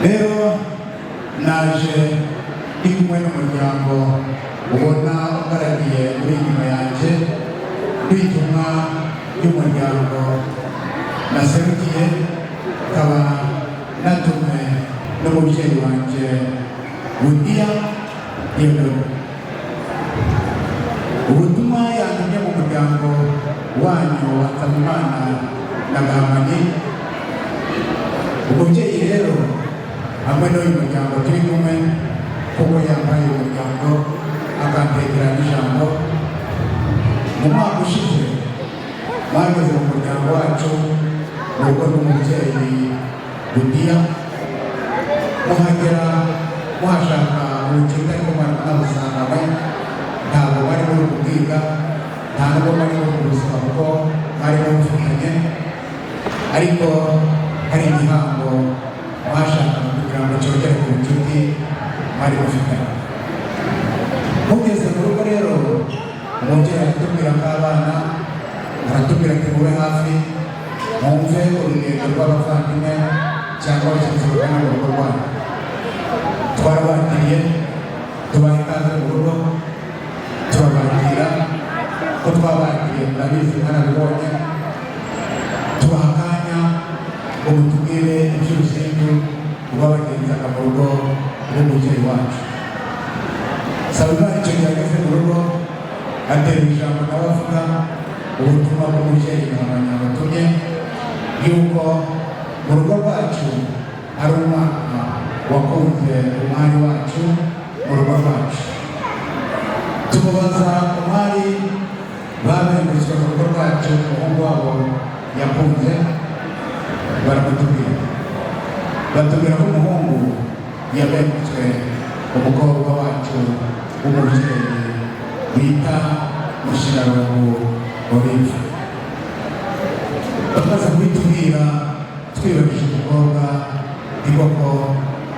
Rero naje ndi kumwe n'umuryango ubona ugaragiye uri inyuma yanjye kwituma y'umuryango naserukiye, ukaba natumwe n'umubyeyi wanjye Budiya Yego. Ubutumwa yantumye mu muryango wanyu wa Nsabimana na Gahamani. Umubyeyi rero hamwe n'uyu muryango turi kumwe kuko yambaye umuryango akantegera n'ijambo. Mu mwaka ushize bageze mu muryango wacu mu rugo rw'umubyeyi Budiya, muhagera muhashaka ubucuti ariko mwanabusanganywe, ntabwo bari muri kubwiga, nta nubwo bari muri ubuzima kuko bari babufatanye, ariko hari igihango bashakaga kugira ngo cyongere ku bucuti bari bafitanye. Mugeze mu rugo rero umubyeyi aratubwira ko abana aratubwira ati mube hafi mwumve urugendo rw'abavandimwe cyangwa abagenzi bagana mu rugo rwanyu. Twarabakiriye tubaha ikaze mu rugo, turabakira ko twabakiriye murabizi mwarabibonye, tubaha akanya ubu tubwire iby'uruzindu rw'abagenzaga mu rugo rw'umubyeyi wacu. Nsabimana icyo gihe ageze mu rugo ateruye ijambo nawe avuga ubutumwa bw'umubyeyi abanyabatumye yuko mu rugo rwacu hari umwana wakunze umwari wacu mu rugo rwacu. Tumubaza umwari babenguritswe mu rugo rwacu umuhungu wabo yakunze, baramutubwira batubwira ko umuhungu yabenguritswe umukobwa wacu w'umubyeyi bita Mushirarungu Olive. Bamaze kubitubwira twibagije umukobwa ni koko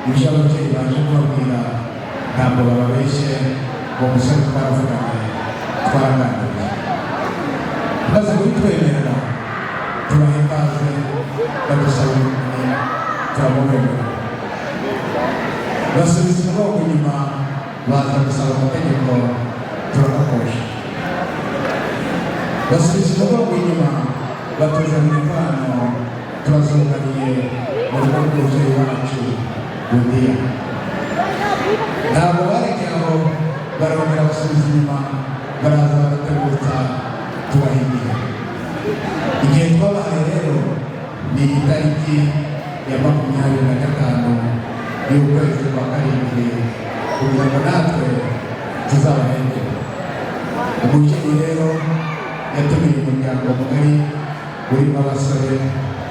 ibyo ababyeyi baje kubabwira ntabwo bababeshye, uwo musore twaravuganye twaraganiriye. Maze kubitwemerera turahimbaze badusaba ubumenyi turamubemerera. Basubiza umugongo inyuma baza gusaba amategeko turakakosha. Basubiza umugongo inyuma batuzanira impano turazunganiye mu rugo rw'umubyeyi wacu Budiya. Ntabwo barekeye aho, barongera basubiza inyuma baraza barategutsa tubahigiye. Igihe twabahaye rero ni itariki ya 25 y'ukwezi kwa karindwi kugira ngo natwe tuzabahengere. Umubyeyi rero yatumiye umuryango mugari urimo abasore,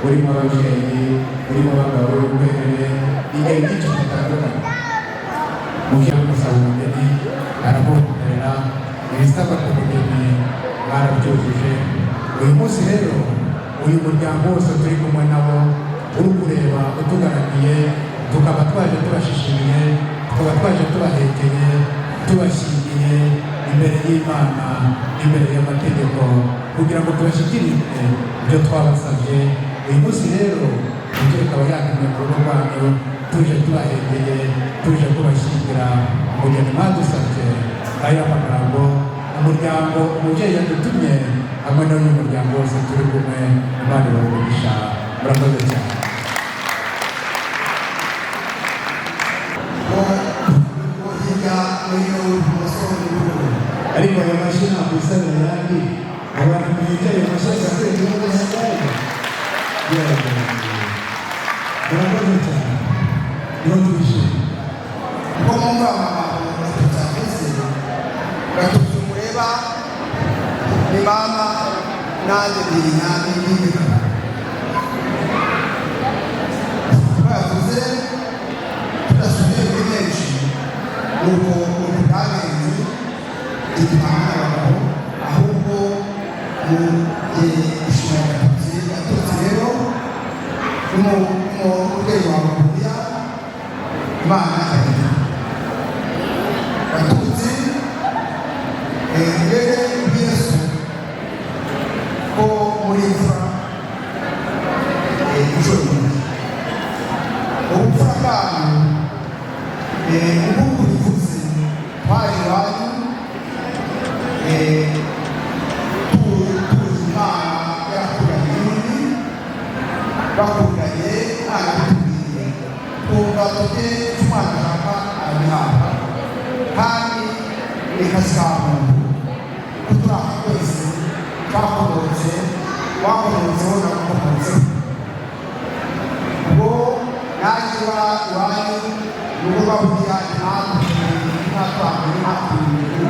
urimo ababyeyi, urimo abagabo b'urwerere, ingeri nyinshi zitandukanye. Umubyeyi amusaba umugeni aramukorera ibisabwa ku mugeni barabyujuje. Uyu munsi rero uyu muryango wose turi kumwe nabo uri kureba utugaramiye, tukaba twaje tubashishimiye, tukaba twaje tubahekeye, tubashyingiye imbere y'Imana, imbere y'amategeko, kugira ngo tubashyikirize ibyo twabasabye. Uyu munsi rero umubyeyi akaba yatumye ku rugo rwanyu, tuje tubahekeye, tuje kubashyingira umugeni mwadusabye. Aya magambo umuryango umubyeyi yadutumye hamwe n'uyu muryango wose turi kumwe, Imana ibahe. Murakoze cyane. Ariko ayo mashyi ntabwo isaba ayandi, abantu bicaye mu mashyi asabwe igihugu cy'Rwanda. Murakoze cyane, niho tubishimiye. Uko mwumva amagambo tutavuze gatutse umureba ni mama nanjye ndi nyange n'imika. Bavuze tudasubiye kuri benshi nuko ubwagenze igipanga n'abagabo, ahubwo mu ishimira gatutse rero umubyeyi wawe Budiya Imana akagira gatutse mbere Yesu ko muri imfura inshuro nyinshi ubupfura bwanyu ubundi bivuze twaje iwanyu tuzi Imana yakuranye n'undi bakundanye arabitubwiye twumva tujye tumwashaka arabihabwa, kandi ni kazi ka muntu kuturaha twese twakomotse wakomotseho nakomotseho. Ubwo naje iwanyu nuko bavuga natwe natwambaye natwimbiye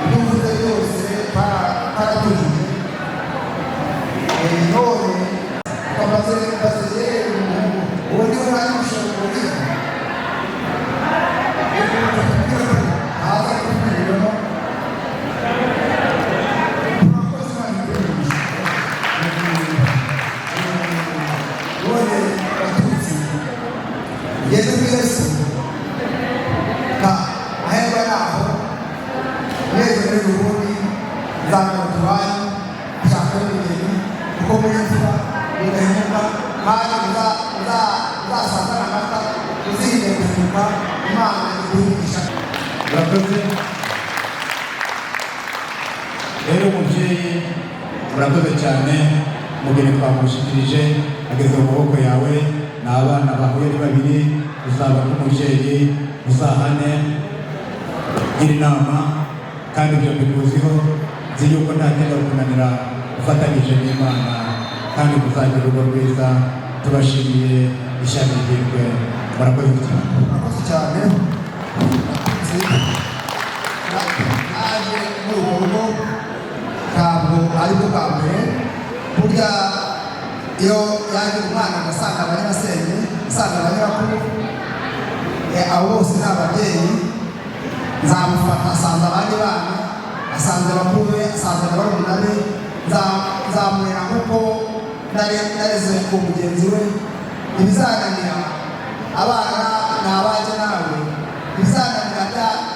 ibyo mvuze byose taratujije none kamaze uwo ni we ari gushobora haza kubwiramo turakoze none gatutsi Yesu Yesu ka aheba yaho neza rero ubundi nzamutwara cyangwa ibintu kuko muri mvura bigahinduka kandi uzasazana amata uzinde guhinduka Imana iguhisha. Murakoze. Rero umubyeyi murakoze cyane, umugeni twamushyikirije ageze mu maboko yawe, ni abana bahuye ari babiri, uzaba n'umubyeyi uzahane gira inama kandi ibyo mbikuziho nzi yuko nta kenda kunanira ufatanyije n'Imana kandi kuzagira urugo rwiza. Tubashimiye ishyaka ry'irwe, murakoze cyane. Murakoze cyane. Naje muri ubu rugo ntabwo ari bwo bwa mbere. Burya iyo yaje umwana agasanga abanyasenge, asanga abanyamakuru, abo bose ni ababyeyi, nzamufata asanze abandi bana, asanze bakuru be, asanze barumuna be, nzamurera nk'uko nareze ku mugenzi we. Ibizananira abana ni abanjye nawe, ibizananira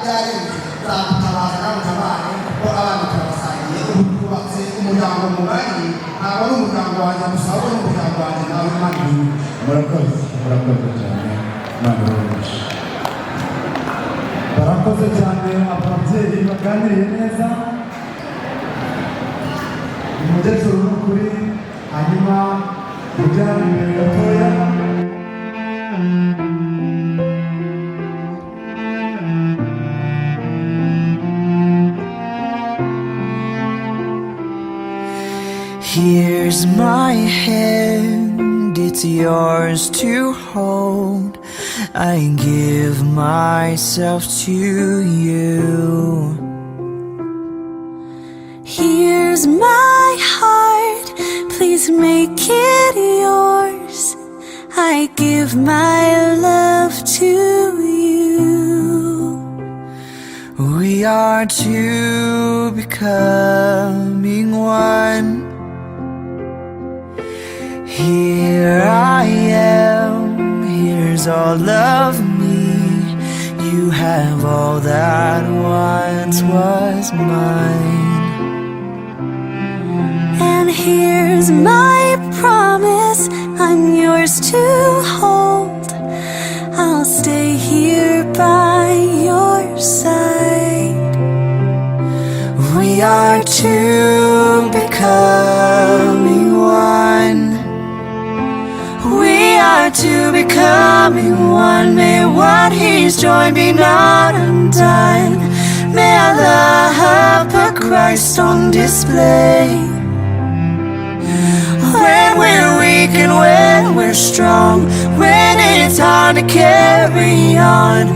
byarenze nzagutabaza nawe utabare, kuko abana turabasangiye. Ubu twubatse umuryango mugari, ntabwo ari umuryango wanjye gusa, ahubwo ni umuryango wanjye nawe. Imana imuhe. Murakoze cyane. Imana imuhe. Barakoze cyane ababyeyi baganiriye neza. Umugezuru n'ukuri, hanyuma mujyana imbere gatoya. Here's my hand, it's yours to hold. I give myself to you. Here's my heart, please make it yours. I give my love to you. We are two becoming one. Here I am, here's all of me. You have all that once was mine. And here's my promise, I'm yours to hold. I'll stay here by your side. We are two becoming one. We are two becoming one. May what He's joined be not undone. May our love put Christ on display. When we're weak and when we're strong, when it's hard to carry on,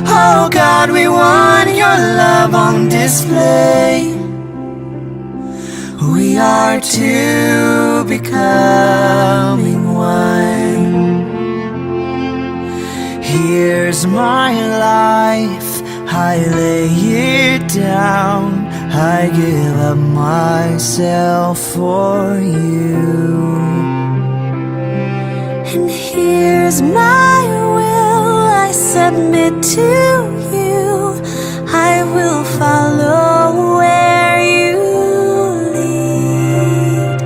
oh God, we want your love on display. We are two becoming one. Here's my life, I lay it down. I give up myself for you. And here's my will, I submit to you. I will follow where you lead.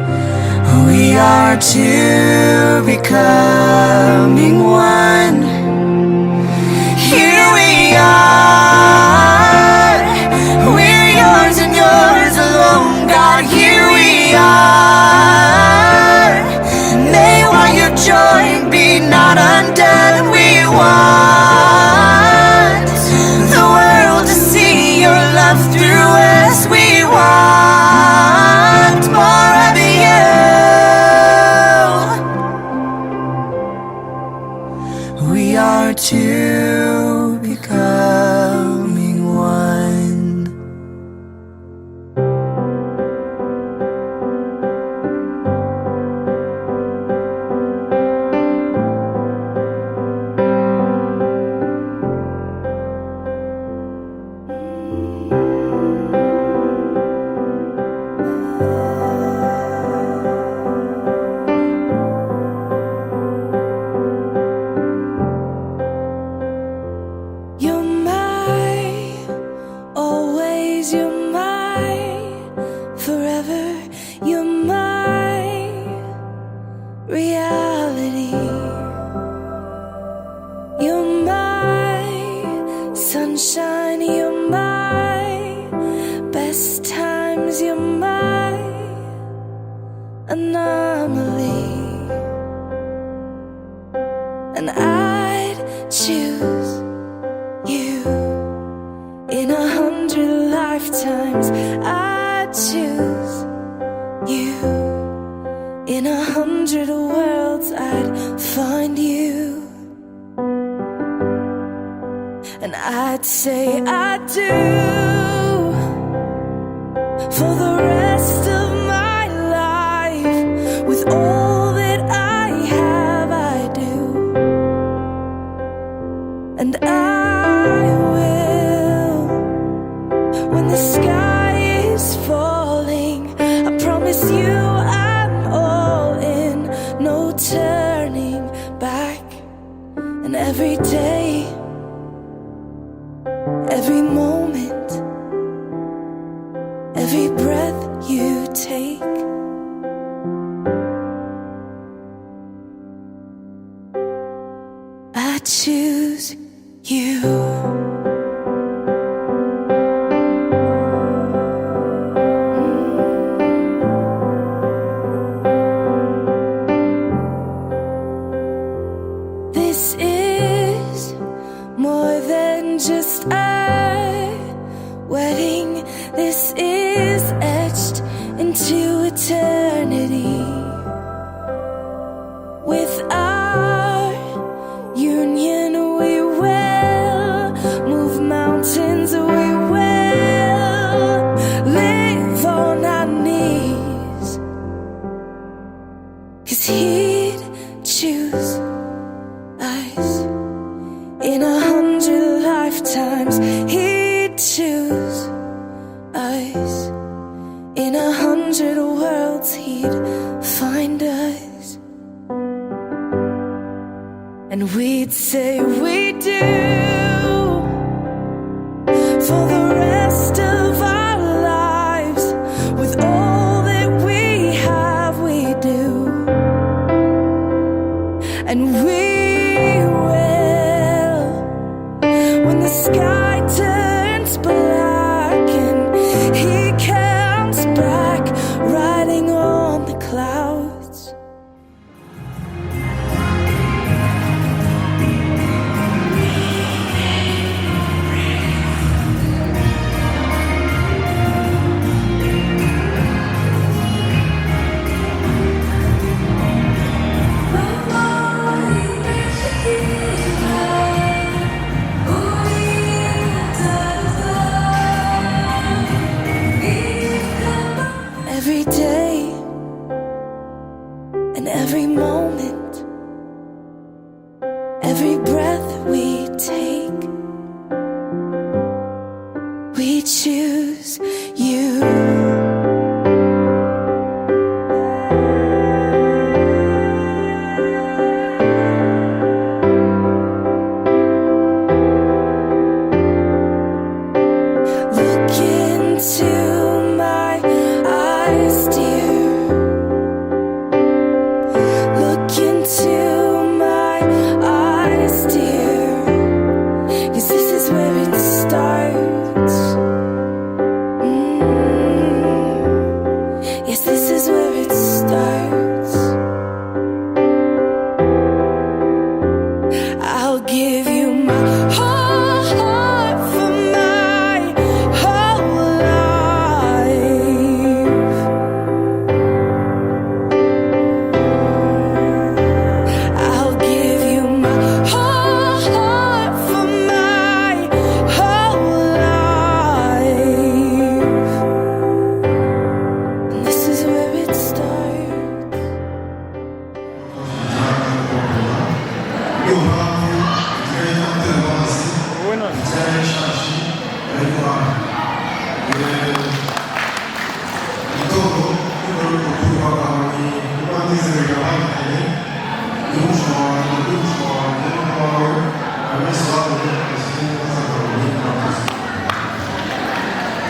We are two becoming one. Here we are, we're yours and yours alone, God. Here we are. May what you've joined be not undone. We want the world to see your love through us. We want more of you. We are two becoming one. You're mine, always you're mine, forever you're my reality. You're my sunshine, you're my best times, you're my anomaly. And I'd choose you In 100 lifetimes I'd choose you. In 100 worlds I'd find you. And I'd say I do for the rest of my life. With all that I have, I do. And I will. When the sky is falling, I promise you I'm all in. No turning back. And every day, every moment, every breath you take, I choose you. This is more than just a wedding. This is etched into eternity. With our union we will move mountains, we will live on our knees. 'Cause he'd choose us. In 100 lifetimes he'd choose us. In 100 worlds he'd find us. And we'd say we do for the rest of our lives. With all that we have, we do. And we will. When the sky turns black and he comes back riding on the clouds. Every day and every moment, every breath we take, we choose you. Look into my eyes, dear. Look into my eyes, dear. 'Cause this is where it starts. Yes, this is where it starts. I'll give you my whole heart for my whole life. I'll give you my whole heart for my whole life. And this is where it starts.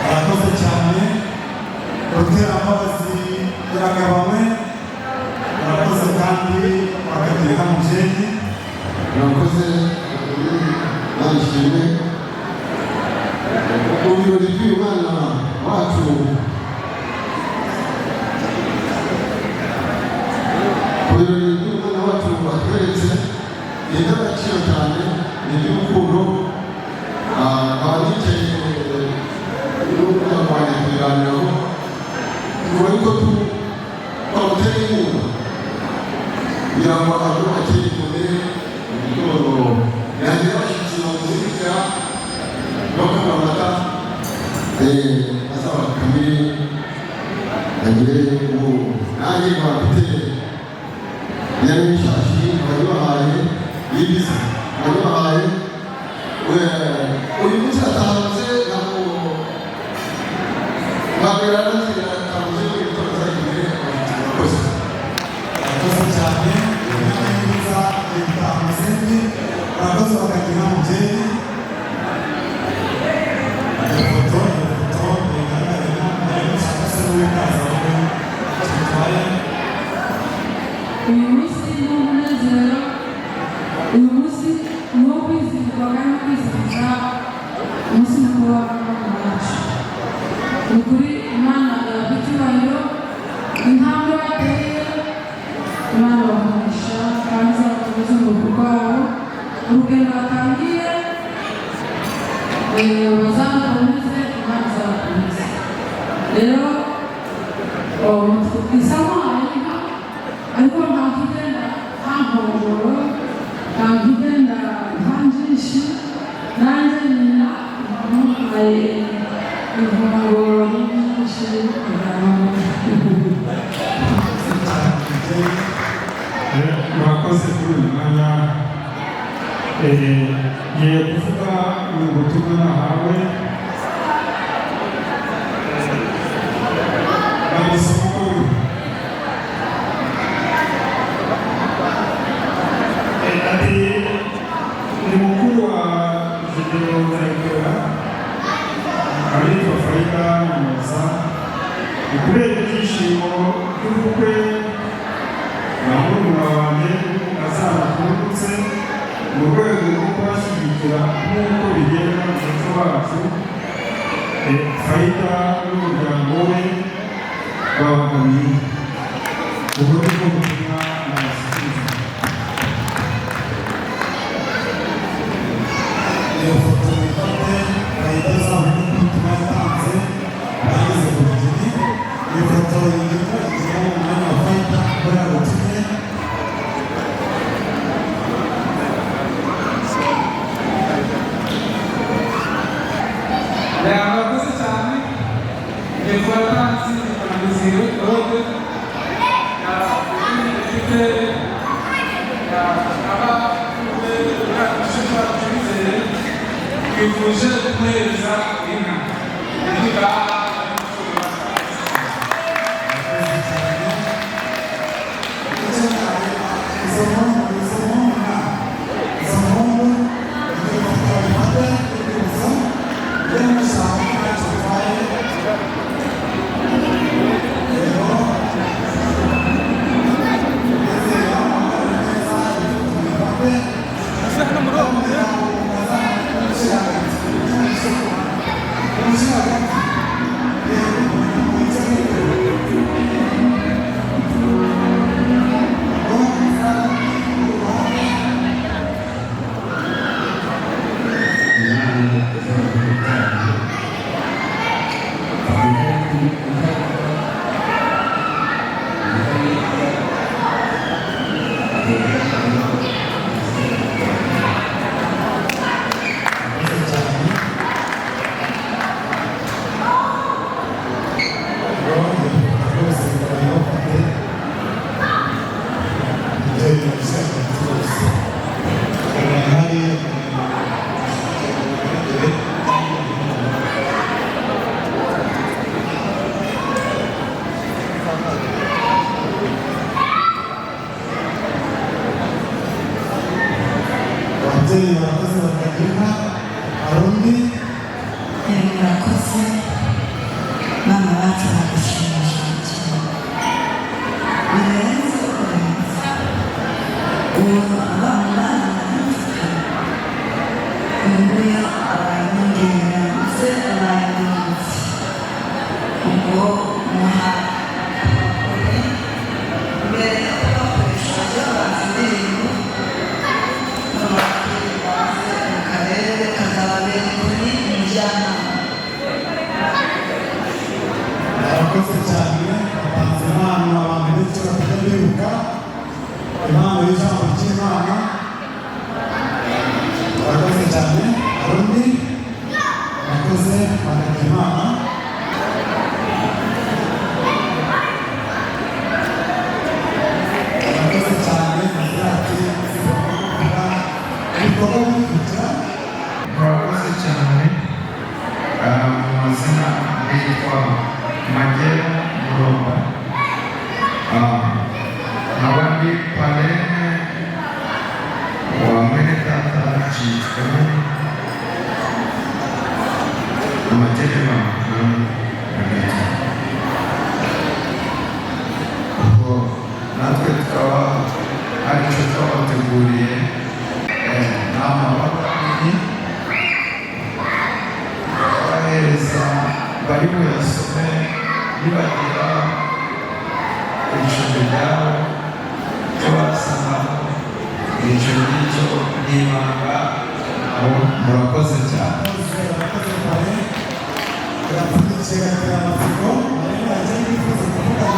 Arakoze cyane Dr. Amazi Yaragabawe. Arakoze kandi akagira mujeni. Murakoze nishimye ibirori by'umwana wacu. Ibirori by'umwana wacu batweretse ni iby'agaciro cyane, ni iby'urukundo. Abari bicaye azaba kamere agire ubu nanjye bafite yari mishashi bayibahaye yibiza bayibahaye uyu munsi atahanze ntabwo babera n'inzira atahanze muri gutoza imbere abakozi cyane neza itamusenyi abakozi bakagira umubyeyi uyu munsi ni umunezero, uyu munsi ni uwo kwizihirwa kandi kwizihiza umunsi mukuru w'abana bacu. Ni ukuri Imana yahabwa icyubahiro, intambwe bateye Imana bakoresha kandi izabakomeza mu rugo rwabo, urugendo batangiye bazakomeze, Imana izabakomeza. Rero bisa nkaho ariko ntabwo igenda nta nkongoro, ntabwo igenda nta njinshi, nanjye nyina ntamuhaye inkongoro nyinshi murakoze kuri uyu mwanya. Ngiye kuvuga mu butumwa nahawe n'amasoko ati ni mukuru wa video Zayikora abitwa Faida Musa kubera ibyishimo by'ubukwe na murumuna wanjye azanakundutse mu rwego rwo kubashyigikira nk'uko bigenda mu muco wacu. Faida n'umuryango we babagamiye uburyo bwo gutuma abashyikiriza iyo foto ifate Faida zabo n'ubutumwa yatanze bageze ku bugeni. Iyo foto yitwa igiramo umwanya wa Faida kubera ubutumwe yakoze cyane. Ngiye kubatanzi kanaliziro rode ifite aba yakishwa cyizere kwifuje kumwereza inka niba ababyeyi barakoze bakagira arundi murakoze mama bacu bagushimisha birenze kurenza uwo abana nguyu abanyongera ndetse abanyonzi ubwo muha mbere yo kubakoresha by'abantu indirimbo akarere kazababera kuri umujyanama. murakoze Murakoze Imana. Murakoze cyane Nazirati ibikorwa bikurikira. Murakoze cyane mu mazina yitwa Magera Muromba, abandi parene wa mwene data acitswemo amategeko ubwo natwe tukaba aricyo twabateguriye n'amabara abiri bahereza bari buyasome nibagira ijoro ryabo cyo basanaho ijoro ry'icyo n'ibanga abo murakoze cyane. Turapfundikira amatsiko ariko ajya yifuza kuvuga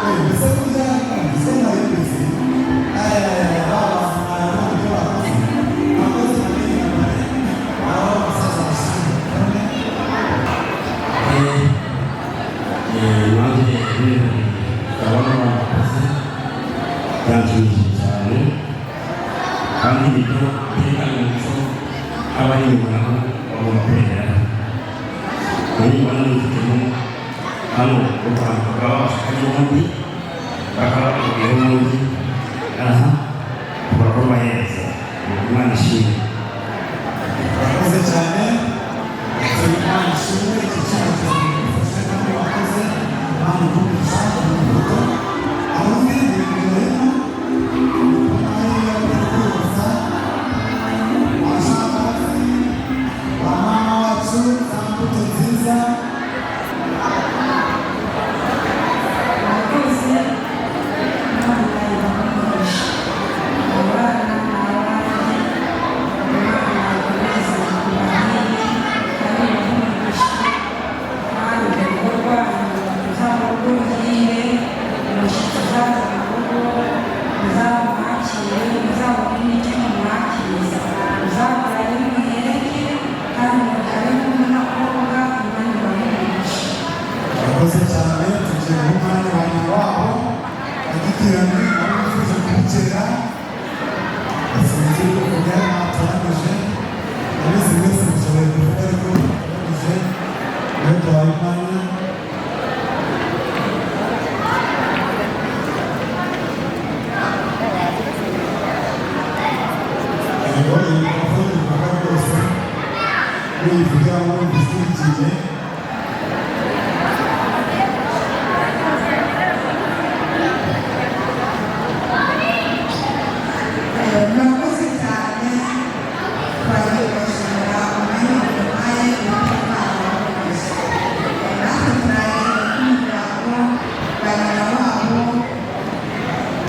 nawe mbese kurya mbese nawe mbese byakirije cyane kandi ibyo byerekana umuco abari inyuma nabo bagomba kwegera muri mbona n'ifitemo hano u Rwanda bakaba bashaka n'ubundi bakaba bakubwira n'ubundi aha barakorwa neza Imana ishimwe. Murakoze cyane Imana ishimwe iki cyacu gifasha kandi wakoze Imana ikugisha umuvugo aho ngiri rero murakoze cyane tugiye mu mwanya wa nyuma wabo agiterane abifuza kubikera basinze kuvuga ntatoranyije abizi mwese mushoboye kuvuga ariko mutoranyije iyo duhaye umwanya yego iyi mikrofone ivuga rwose niyivuga ngo mbishyigikire. Murakoze cyane twagiye kubashimira umwanya waduhaye umutima wabakoze natwe turaje kumuryango ba nyina wabo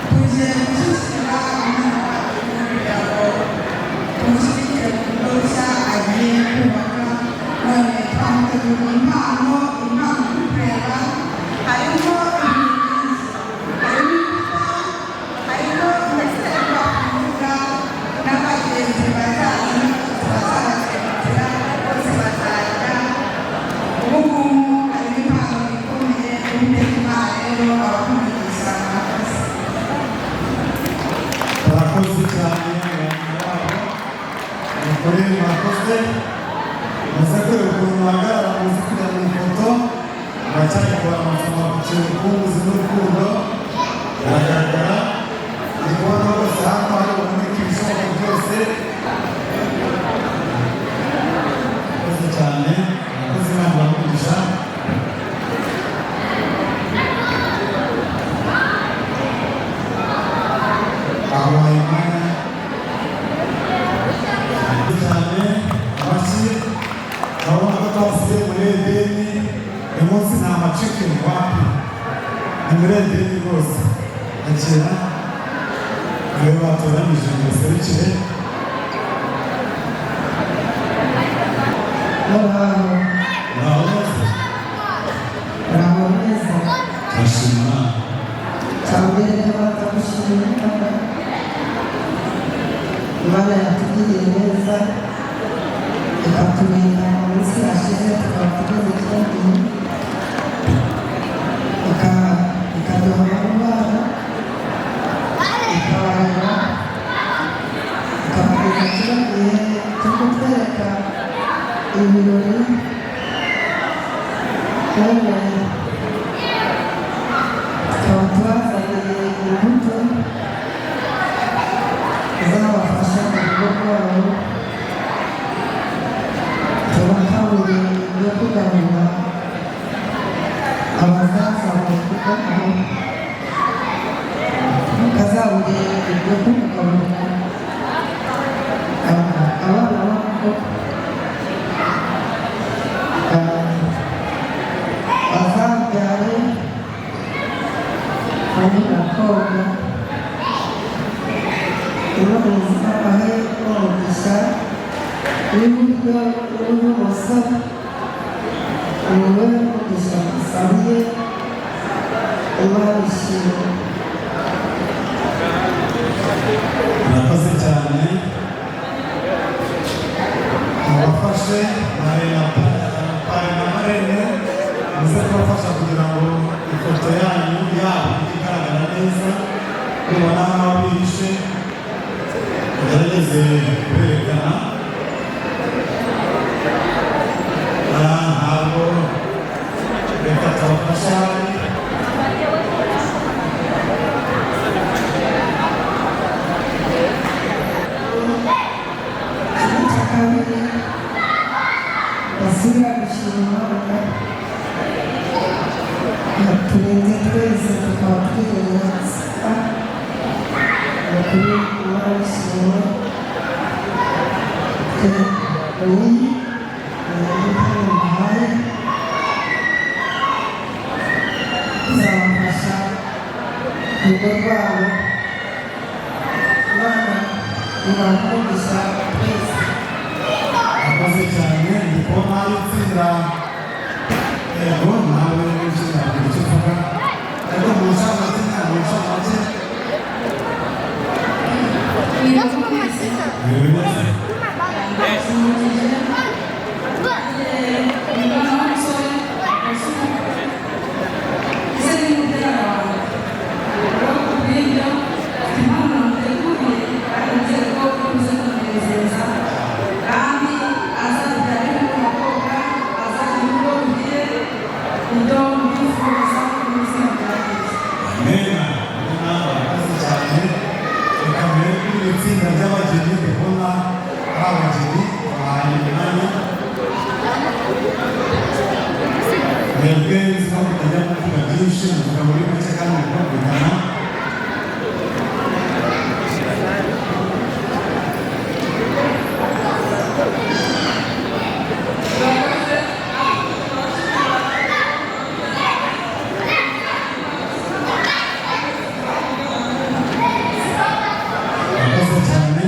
tugiye gushyigikira umwana wacu kugira ngo tumushyigikire mu bigo bishya agiye kubaka none twamuteguriye impano iri kureba harimo harimo ndetse twakuvuga n'abagenzi bazaza bazabasekera bose bazajya ubu ngubu harimo impano ikomeye y'uwiteka Imana rero abakumviriza murakoze. Murakoze cyane abantu babo mukore murakoze muze kureba ukuntu bahagarara muze kujya mu ifoto muracyari kubara amasomo ku kintu k'ubuzi n'urukundo biragaragara ndi kubona rwose hano hari uboneka ibishoboka byose. Murakoze cyane murakoze Imana ibamugisha. Abaye umwanya cyane amashyi urabona ko twasigaye muri Edeni uyu munsi nta macikini wapi ni muri Edeni rwose akira niwe batoranije ngo baserukire. Muraho neza turashima Imana yatugiriye neza ikaturinda mu minsi ibirori kandi tukaba tubazaniye imbuto zabafasha mu rugo rwabo, tubakangurira ibyo kugaburira abazaza mu rugo rwabo, tukazaburiye ibyo kugaburira abana babo bazabyare muri gakondo. Imana ahe umugisha w'iburyo n'uw'ibumoso, niwe mugisha dusabiye, Imana ishimwe. murakoze cyane. Mubafashe pare na marene muze kubafasha kugira ngo ifoto yanyu yabo igaragara neza, mubona nk'aho bihishe mugerageze kuberekana. Ntabwo reka tubafasha basubira gushima Imana yaturinze twese tukaba twirengagiza kuri Imana ishimwe. Ni muhaye kuzabafasha mu rugo rwabo. Imana ibaha twese. murakoze cyane. Ndi kubona itsinda yego nawe n'itsinda kugira icyo uvuga, ariko mu nshamake ntabwo nshamake itsinda ry'abageni. Ndi kubona ari abageni bahaye imyanya, mwebwe nzi ko mutajya kuvuga byinshi, muvuga muri make kandi mukumvikana. murakoze cyane.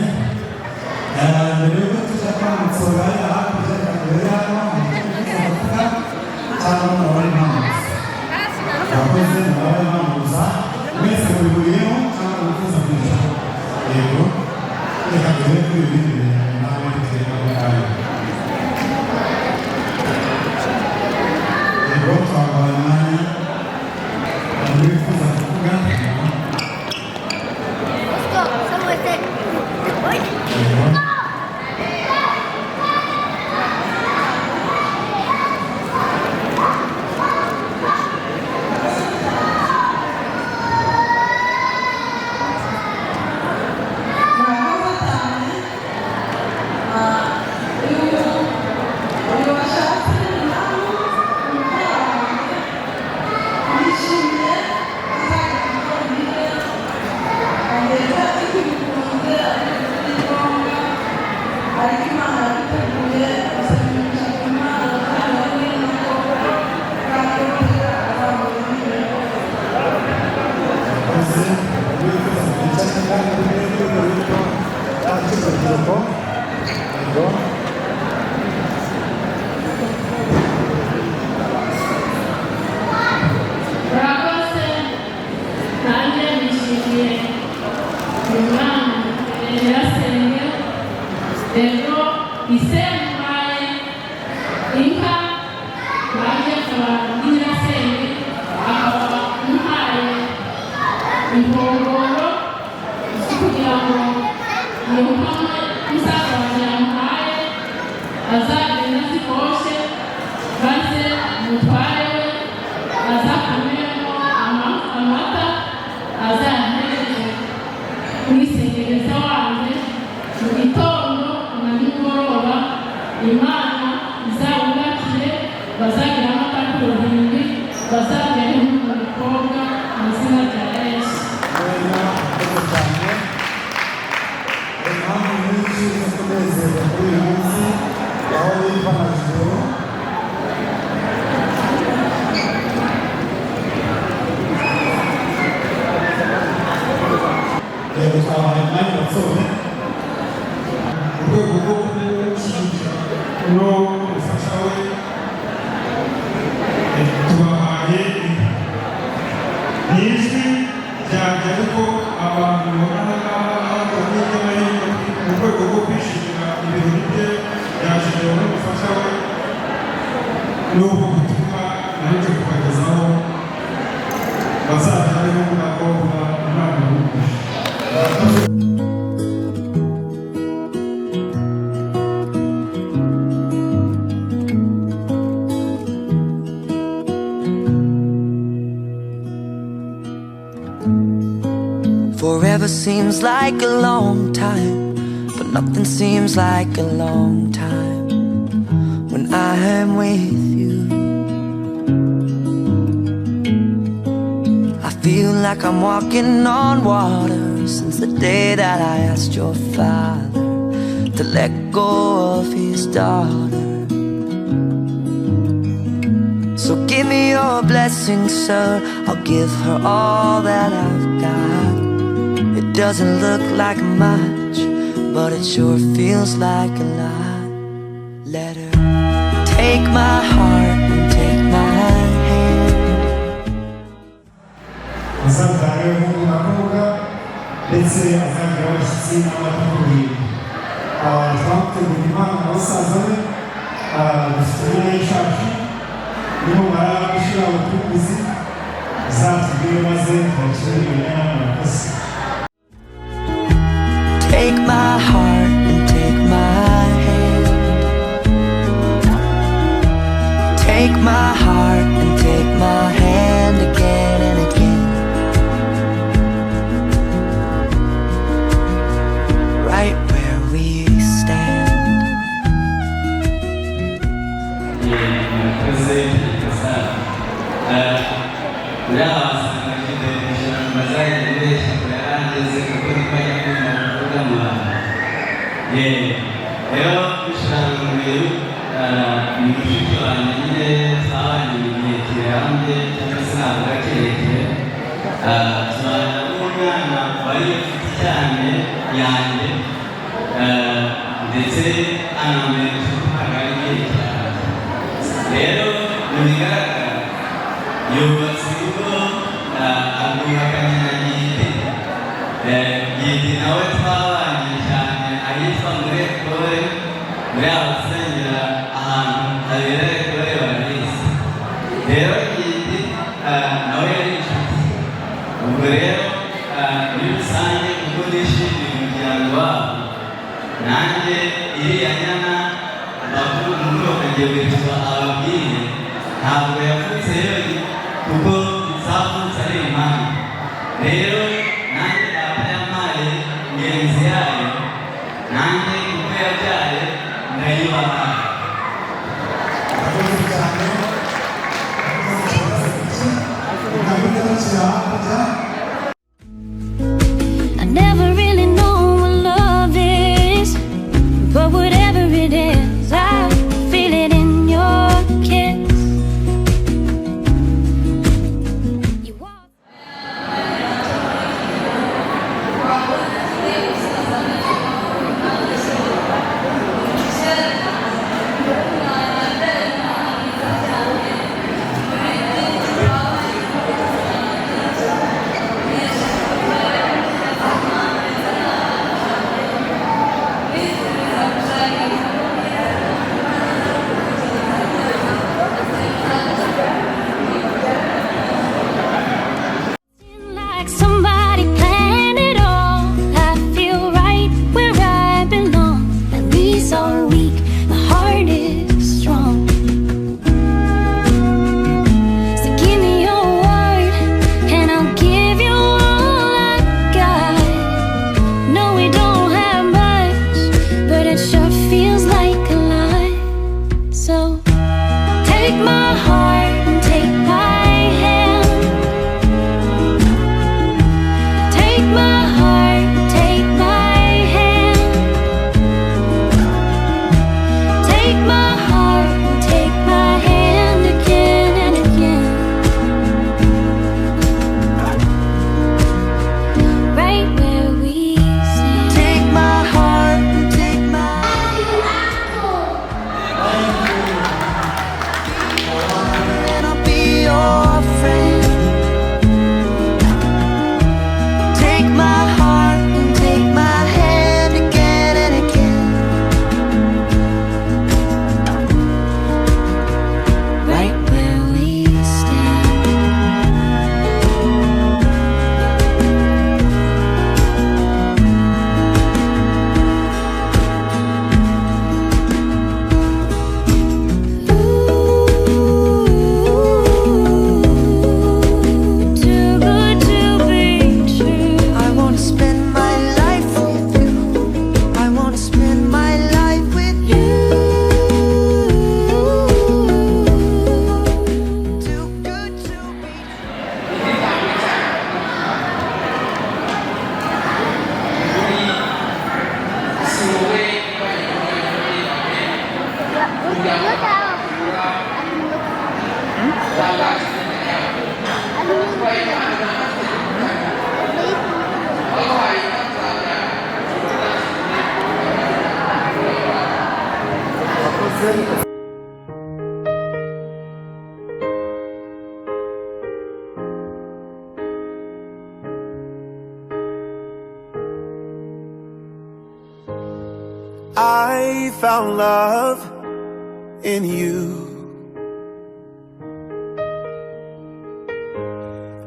Mbere yuko tujya kwambutsa hakurya imbere hano kuvuga cyangwa murabari mpamvu, murakoze murabari mpamvu mwese mubihuriyeho cyangwa mwifuza kwicara. Yego reka tujye kuri ibi bintu nawe bitewe n'aho yego twabaye umwanya mwifuza kuvuga. Murakoze, nanjye nishimiye Imana Nyirasenge. Rero isemuhaye inka, nanjye nkaba Nyirasenge, akaba amuhaye inkongoro kugira ngo iyo nka musaza wanjye yamuhaye azagende zikoshe maze umutware we azakumiremo amata azahereze kwisegereza wanjye mu gitondo na nimugoroba Imana izabubakire bazagira amatako 7 bazabyara umukobwa mu izina rya Yesu. Forever seems like a long time, but nothing seems like a long time when I am with you. I feel like I'm walking on water since the day that I asked your father to let go of his daughter. So give me your blessing, sir, I'll give her all that I've got. It doesn't look like much, but it sure feels like a lot. Let her take my heart and take my hand. Azabware Mungu nakuvuga ndetse azagira abashyitsi n'abategurira twamutegura Imana n'abasaza be dufite n'ayishashi nimumara gushyira ubutukuzi zatubwire maze tubashyire ibintu murakoze. Take my heart and take my hand. Take my heart and take my hand again and again. Right where we stand. Rero bishanguye ni mushiki wanjye nyine twabanye igihe kirambye cyangwa se ntabwo kirekire tubana n'umwana wari ufite cyane yanjye ndetse anamenyesha ko hagari igihe cyane rero mu bigaragara yubatse urugo agubakanye na Giti nawe twabanye cyane ahitwa muri Ekore muri abasengera ahantu habera Ekore barabizi rero Giti nawe yari inshuti ubwo rero muri rusange kuko nishimiye umuryango wabo nanjye iriya nyana bakuru muri bakagiye witwa ababwiye ntabwo yavutse yonyine kuko izavutse ari impamvu rero nanjye ingenzi yayo nanjye kuko yabyaye ndayibana. I never really know what love is, but whatever it is, I feel it in your kiss. Take my heart and take my hand. Take my heart, take my hand. Take my heart and take my hand again and again. Right where we stand. Take my heart, take my and I'll be your friend. Take my heart and take my hand again and again. Right where we stand. Too good to be true. I wanna spend my life with you. I wanna spend my life with you. Too good to be I found love in you,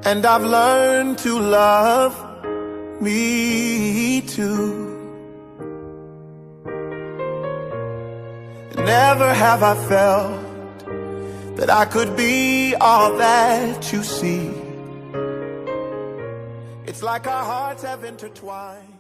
and I've learned to love me too. Never have I felt that I could be all that you see. It's like our hearts have intertwined.